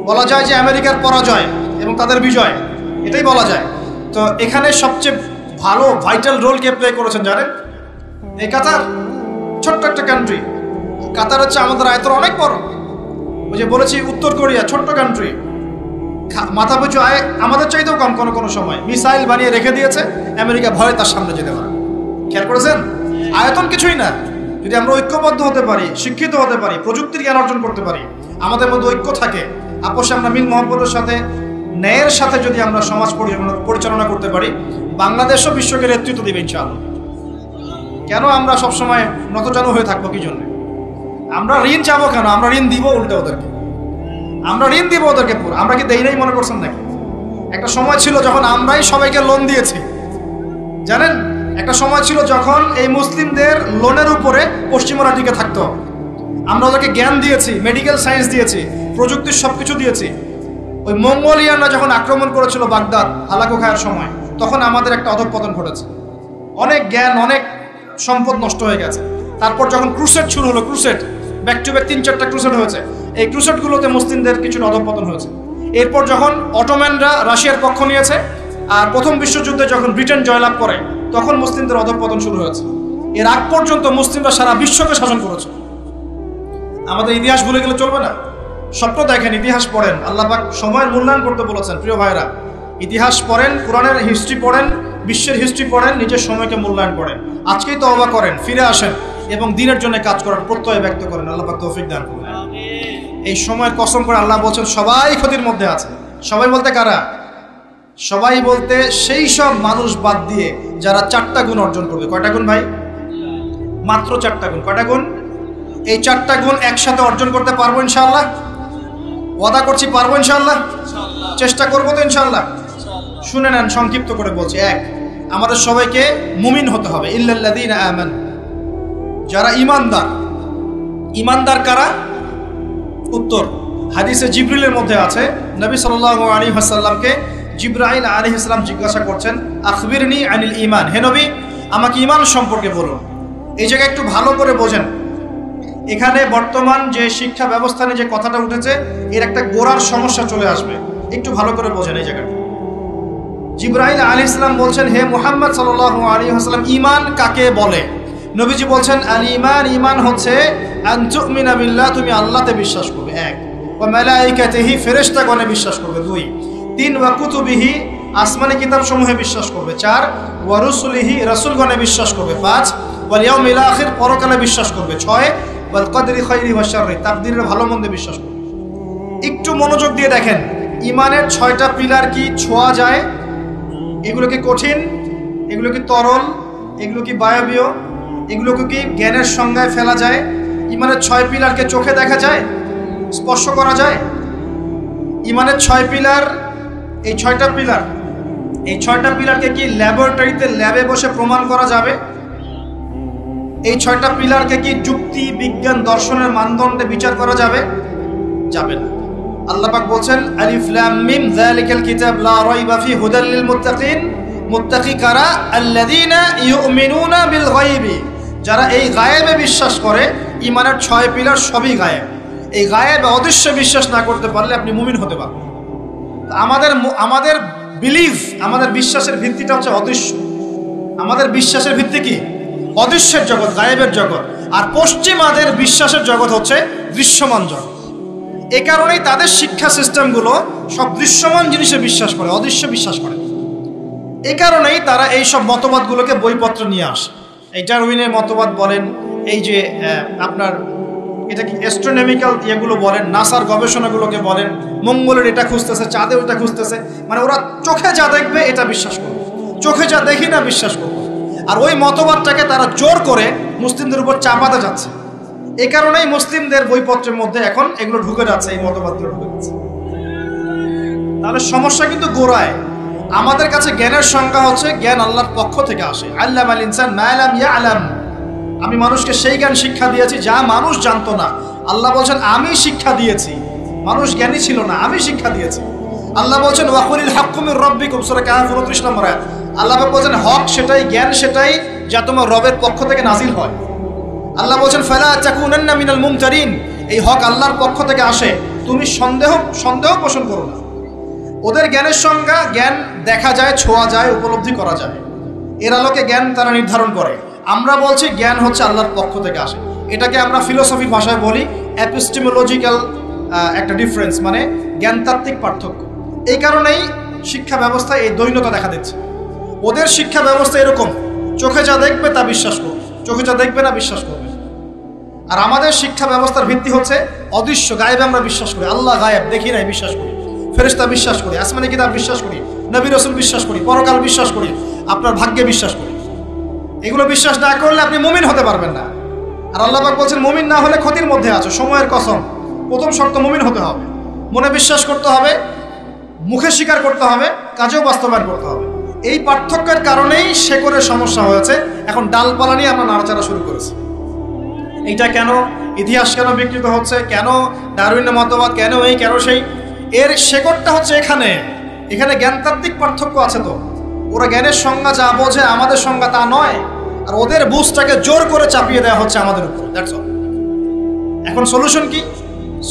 বলা যায় যে আমেরিকার পরাজয় এবং তাদের বিজয়, এটাই বলা যায়। তো এখানে সবচেয়ে ভালো ভাইটাল রোল কে প্লে করেছেন জানেন? এই কাতার। ছোট্ট একটা কান্ট্রি। কাতার হচ্ছে আমাদের আয়তন অনেক বড়। ওই যে বলেছি উত্তর কোরিয়া ছোট্ট কান্ট্রি, মাথা পিছু আয় আমাদের চাইতেও কম। কোনো সময় মিসাইল বানিয়ে রেখে দিয়েছে, আমেরিকা ভয়ে তার সামনে যেতে পারে। খেয়াল করেছেন? আয়তন কিছুই না। যদি আমরা ঐক্যবদ্ধ হতে পারি, শিক্ষিত হতে পারি, প্রযুক্তির জ্ঞান অর্জন করতে পারি, আমাদের মধ্যে ঐক্য থাকে, আপোষে আমরা মিল মহব্বতের সাথে ন্যায়ের সাথে যদি আমরা সমাজ পরিচালনা করতে পারি, বাংলাদেশও বিশ্বকে নেতৃত্ব দেবে ইনশাআল্লাহ। কেন আমরা সবসময় নতজানু হয়ে থাকবো? কি জন্য? আমরা ঋণ চাবো কেন? আমরা ঋণ দিব উল্টে ওদেরকে, আমরা ঋণ দিব ওদেরকে পুরো। আমরা কি দেই নাই মনে করছেন নাকি? একটা সময় ছিল যখন আমরাই সবাইকে লোন দিয়েছি, জানেন? একটা সময় ছিল যখন এই মুসলিমদের লোনের উপরে পশ্চিমরা টিকে থাকতো। আমরা ওদেরকে জ্ঞান দিয়েছি, মেডিকেল সায়েন্স দিয়েছি, প্রযুক্তির সবকিছু দিয়েছি। ওই মঙ্গোলিয়ানরা যখন আক্রমণ করেছিল বাগদাদ হালাকু খায়ের সময়, তখন আমাদের একটা অধঃপতন ঘটেছে। অনেক জ্ঞান, অনেক সম্পদ নষ্ট হয়ে গেছে। তারপর যখন ক্রুসেড শুরু হলো, ক্রুসেড ব্যাক টু ব্যাক 3-4টা ক্রুসেড হয়েছে, এই ক্রুসেডগুলোতে মুসলিমদের কিছুটা অধঃপতন হয়েছে। এরপর যখন অটোম্যানরা রাশিয়ার পক্ষ নিয়েছে, আর প্রথম বিশ্বযুদ্ধে যখন ব্রিটেন জয়লাভ করে, তখন মুসলিমদের অধঃপতন শুরু হয়েছে। এর আগ পর্যন্ত মুসলিমরা সারা বিশ্বকে শাসন করেছে। আমাদের ইতিহাস ভুলে গেলে চলবে না। স্বপ্ন দেখেন, ইতিহাস পড়েন। আল্লাহ পাক সময়ের মূল্যায়ন করতে বলেছেন। প্রিয় ভাইরা, ইতিহাস পড়েন, কোরআনের হিস্ট্রি পড়েন, বিশ্বের হিস্ট্রি পড়েন, নিজের সময়কে মূল্যায়ন করেন। আজকেই তওবা করেন, ফিরে আসেন এবং দিনের জন্য কাজ করার প্রত্যয় ব্যক্ত করেন। আল্লাহ পাক তৌফিক দান করুন। এই সময়ের কসম করে আল্লাহ বলছেন সবাই ক্ষতির মধ্যে আছে। সবাই বলতে কারা? সবাই বলতে সেই সব মানুষ বাদ দিয়ে যারা 4টা গুণ অর্জন করবে। কয়টা গুণ ভাই? মাত্র 4টা গুণ। কয়টা গুণ? এই 4টা গুণ একসাথে অর্জন করতে পারবো ইনশাআল্লাহ? ওয়াদা করছি পারবো ইনশাআল্লাহ? চেষ্টা করবো তো ইনশাআল্লাহ? শুনে নেন, সংক্ষিপ্ত করে বলছি। 1, আমাদের সবাইকে মুমিন হতে হবে। ইল্লাল্লাযীনা আমানু, যারা ঈমানদার। ঈমানদার কারা? উত্তর হাদিসে জিবরিলের মধ্যে আছে, নবী সাল্লাল্লাহু আলাইহি ওয়াসাল্লামকে জিবরাইল আলাইহিস সালাম জিজ্ঞাসা করছেন, আখবিরনি আনিল ঈমান, হে নবী আমাকে ঈমান সম্পর্কে বলুন। এই জায়গায় একটু ভালো করে বোঝেন, এখানে বর্তমান যে শিক্ষা ব্যবস্থা নিয়ে যে কথাটা উঠেছে এর একটা গোড়ার সমস্যা চলে আসবে, একটু ভালো করে বোঝেন এই জায়গাটা। জিবরাইল আলাইহিস সালাম বলছেন, হে মুহাম্মদ সাল্লাল্লাহু আলাইহি ওয়াসাল্লাম ঈমান কাকে বলে? নবীজি বলছেন, আল ঈমান, ঈমান হচ্ছে আন তুমিনা বিল্লাহ, তুমি আল্লাহতে বিশ্বাস করবে। 1, ওয়া মালাইকাতিহি, ফেরেশতাগণে বিশ্বাস করবে। 2, 3, ওয়া কুতুবিহি, আসমানি কিতাব সমূহে বিশ্বাস করবে। 4, ওয়া রুসুলিহি, রাসূলগণে বিশ্বাস করবে। 5, ওয়াল ইয়াউমিল আখির, পরকালে বিশ্বাস করবে। 6, ওয়াল কদরি খাইরি ওয়া শাররি, তাকদীরের ভালো মন্দে বিশ্বাস করবে। একটু মনোযোগ দিয়ে দেখেন, ঈমানের 6টা পিলার কি ছোঁয়া যায়? এগুলো কি কঠিন? এগুলো কি তরল? এগুলো কি বায়বীয়? এগুলোকে কি জ্ঞানের সংজ্ঞায় ফেলা যায়? ঈমানের 6 পিলারকে চোখে দেখা যায়, স্পর্শ করা যায়? ঈমানের 6 পিলার, এই 6টা পিলার, এই 6টা পিলারকে কি ল্যাবরেটরিতে ল্যাবে বসে প্রমাণ করা যাবে? এই 6টা পিলারকে কি যুক্তি, বিজ্ঞান, দর্শনের মানদণ্ডে বিচার করা যাবে? যাবে না। আল্লাহ পাক বলছেন, আলিফ লাম মিম যালিকাল কিতাব লা রাইবা ফি হুদাল লিল মুত্তাকিন, মুত্তাকি কারা? আল্লাযীনা ইউমিনুনা বিল গায়বি, যারা এই গায়েবে বিশ্বাস করে। ঈমানের 6 পিলার সবই গায়েব। এই গায়েবে অদৃশ্য বিশ্বাস না করতে পারলে আপনি মুমিন হতে পারবেন। আমাদের বিলিভ, আমাদের বিশ্বাসের ভিত্তিটা হচ্ছে অদৃশ্য। আমাদের বিশ্বাসের ভিত্তি কি? অদৃশ্যের জগৎ, গায়েবের জগৎ। আর পশ্চিমাদের বিশ্বাসের জগৎ হচ্ছে দৃশ্যমান জগৎ। এ কারণেই তাদের শিক্ষা সিস্টেমগুলো সব দৃশ্যমান জিনিসে বিশ্বাস করে, অদৃশ্য বিশ্বাস করে। এই কারণেই তারা এই সব মতবাদগুলোকে বইপত্র নিয়ে আসে। এই ডারউইনের মতবাদ বলেন, এই যে আপনার এটা কি অ্যাস্ট্রোনমিক্যাল এগুলো বলেন, নাসার গবেষণাগুলোকে বলেন, মঙ্গলের এটা খুঁজতেছে, চাঁদে ওটা খুঁজতেছে, মানে ওরা চোখে যা দেখবে এটা বিশ্বাস করবে, চোখে যা দেখি না বিশ্বাস করবে। আর ওই মতবাদটাকে তারা জোর করে মুসলিমদের উপর চাপাতে যাচ্ছে। এই কারণেই মুসলিমদের বইপত্রের মধ্যে এখন এগুলো ঢুকে যাচ্ছে, এই মতবাদগুলো ঢুকে যাচ্ছে। তাহলে সমস্যা কিন্তু গোড়ায়। আমাদের কাছে জ্ঞানের সংজ্ঞা হচ্ছে জ্ঞান আল্লাহর পক্ষ থেকে আসে। আল্লামাল ইনসান মা লাম ইয়ালাম, আমি মানুষকে সেই জ্ঞান শিক্ষা দিয়েছি যা মানুষ জানতো না। আল্লাহ বলছেন আমি শিক্ষা দিয়েছি, মানুষ জ্ঞানী ছিল না, আমি শিক্ষা দিয়েছি। আল্লাহ বলছেন ওয়াকুলিল হাক্কু মির রাব্বিকুম, সূরা কাহফ 29 নম্বর আয়াত। আল্লাহ বলছেন হক সেটাই, জ্ঞান সেটাই যা তোমার রবের পক্ষ থেকে নাজিল হয়। আল্লাহ বলছেন ফালা তাকুনান্না মিনাল মুমতারিন, এই হক আল্লাহর পক্ষ থেকে আসে, তুমি সন্দেহ পোষণ করো না। ওদের জ্ঞানের সংজ্ঞা জ্ঞান দেখা যায়, ছোঁয়া যায়, উপলব্ধি করা যায়, এর আলোকে জ্ঞান তারা নির্ধারণ করে। আমরা বলছি জ্ঞান হচ্ছে আল্লাহর পক্ষ থেকে আসে। এটাকে আমরা ফিলোসফির ভাষায় বলি এপিস্টেমোলজিক্যাল একটা ডিফারেন্স, মানে জ্ঞানতাত্ত্বিক পার্থক্য। এই কারণেই শিক্ষা ব্যবস্থায় এই দ্বৈন্যতা দেখা দিচ্ছে। ওদের শিক্ষা ব্যবস্থা এরকম, চোখে যা দেখবে তা বিশ্বাস করবে, চোখে যা দেখবে না বিশ্বাস করবে। আর আমাদের শিক্ষা ব্যবস্থার ভিত্তি হচ্ছে অদৃশ্য, গায়েবে আমরা বিশ্বাস করি। আল্লাহ গায়েব, দেখি নাই বিশ্বাস করি, ফেরেশতা বিশ্বাস করি, আসমানি কিতাব বিশ্বাস করি, নবী রাসূল বিশ্বাস করি, পরকাল বিশ্বাস করি, আপনার ভাগ্যে বিশ্বাস করি। এগুলো বিশ্বাস না করলে আপনি মুমিন হতে পারবেন না। আর আল্লাহ পাক বলছেন মুমিন না হলে ক্ষতির মধ্যে আছো, সময়ের কসম। প্রথম শর্ত মুমিন হতে হবে, মনে বিশ্বাস করতে হবে, মুখে স্বীকার করতে হবে, কাজেও বাস্তবায়ন করতে হবে। এই পার্থক্যের কারণেই শেকড়ের সমস্যা হয়েছে। এখন ডালপালা নিয়ে আমরা নাড়াচাড়া শুরু করেছি। এইটা কেন, ইতিহাস কেন বিকৃত হচ্ছে, কেন ডারউইনের মতবাদ, কেন এই কেন সেই, এর শেকড়টা হচ্ছে এখানে। এখানে জ্ঞানতাত্ত্বিক পার্থক্য আছে। তো ওরা জ্ঞানের সংজ্ঞা যা বোঝে, আমাদের সংজ্ঞা তা নয়। আর ওদের বুঝটাকে জোর করে চাপিয়ে দেওয়া হচ্ছে আমাদের উপর। That's all. এখন সলিউশন কি?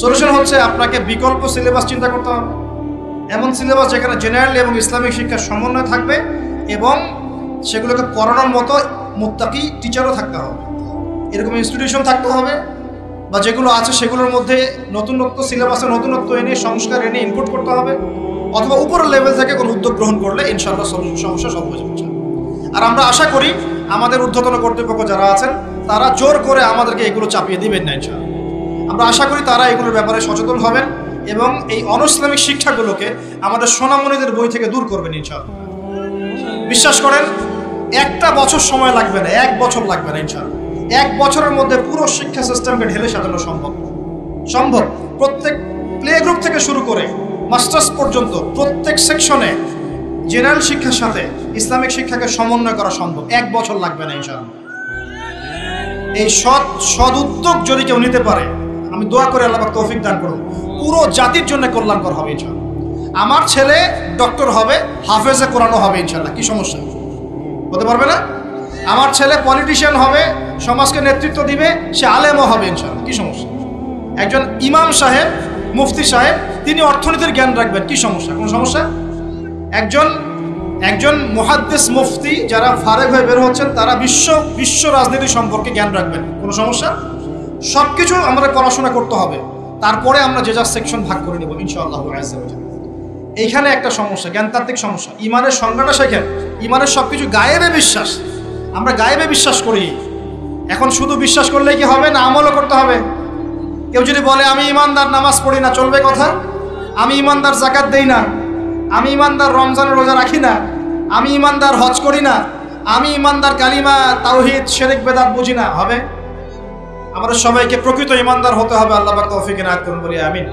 সলিউশন হচ্ছে আপনাকে বিকল্প সিলেবাস চিন্তা করতে হবে, এমন সিলেবাস যেখানে জেনারেল এবং ইসলামিক শিক্ষার সমন্বয় থাকবে এবং সেগুলোকে পড়ানোর মতো মুত্তাকি টিচারও থাকতে হবে। এরকম ইনস্টিটিউশন থাকতে হবে, বা যেগুলো আছে সেগুলোর মধ্যে নতুনত্ব, সিলেবাসে নতুনত্ব এনে, সংস্কার এনে ইনপুট করতে হবে। অথবা উপরের লেভেল থেকে কোনো উদ্যোগ গ্রহণ করলে ইনশাআল্লাহ সমস্যা সলভ হয়ে যাবে। আর আমরা আশা করি আমাদের ঊর্ধ্বতন কর্তৃপক্ষ যারা আছেন তারা জোর করে আমাদেরকে এগুলো চাপিয়ে দিবেন না ইনশাআল্লাহ। আমরা আশা করি তারা এগুলোর ব্যাপারে সচেতন হবেন এবং এই অনইসলামিক শিক্ষাগুলোকে আমাদের সোনামণিদের বই থেকে দূর করবেন ইনশাআল্লাহ। বিশ্বাস করেন, একটা বছর সময় লাগবে না, 1 বছর লাগবে না ইনশাআল্লাহ। 1 বছরের মধ্যে পুরো শিক্ষা সিস্টেমকে ঢেলে সাজানো সম্ভব। সম্ভব। প্রত্যেক প্লে গ্রুপ থেকে শুরু করে মাস্টার্স পর্যন্ত প্রত্যেক সেকশনে জেনারেল শিক্ষার সাথে ইসলামিক শিক্ষাকে সমন্বয় করা সম্ভব। 1 বছর লাগবে না ইনশাআল্লাহ। এই সদ উদ্যোগ যদি কেউ নিতে পারে, আমি দোয়া করে আল্লাহ পাক তৌফিক দান করুন, পুরো জাতির জন্য কল্যাণকর হবে ইনশাআল্লাহ। আমার ছেলে ডক্টর হবে, হাফেজে কোরআনও হবে ইনশাআল্লাহ, কি সমস্যা? হতে পারবে না? আমার ছেলে পলিটিশিয়ান হবে, সমাজকে নেতৃত্ব দিবে, সে আলেমও হবে ইনশাআল্লাহ, কি সমস্যা? একজন ইমাম সাহেব, মুফতি সাহেব, তিনি অর্থনীতির জ্ঞান রাখবেন, কি সমস্যা? কোনো সমস্যা? একজন মুহাদ্দিস মুফতি যারা ফারেগ হয়ে বের হচ্ছেন, তারা বিশ্ব রাজনীতি সম্পর্কে জ্ঞান রাখবেন, কোনো সমস্যা? সব কিছু আমরা পড়াশোনা করতে হবে, তারপরে আমরা যে যার সেকশন ভাগ করে নেব ইনশাআল্লাহ আযজা ওয়া জাল্লা। এইখানে একটা সমস্যা, জ্ঞানতাত্ত্বিক সমস্যা। ইমানের সংজ্ঞাটা শেখেন। ইমানের সব কিছু গায়েবে বিশ্বাস, আমরা গায়েবে বিশ্বাস করি। এখন শুধু বিশ্বাস করলেই কি হবে? না আমলও করতে হবে। কেউ যদি বলে আমি ইমানদার, নামাজ পড়ি না, চলবে কথা? আমি ইমানদার, যাকাত দেই না, আমি ইমানদার, রমজানের রোজা রাখি না, আমি ইমানদার, হজ করি না, আমি ইমানদার, কালিমা তাওহীদ শিরক বেদাত বুঝি না, হবে? আমাদের সবাইকে প্রকৃত ইমানদার হতে হবে। আল্লাহ পাক তৌফিক এনায়েত করুন, বলি আমিন।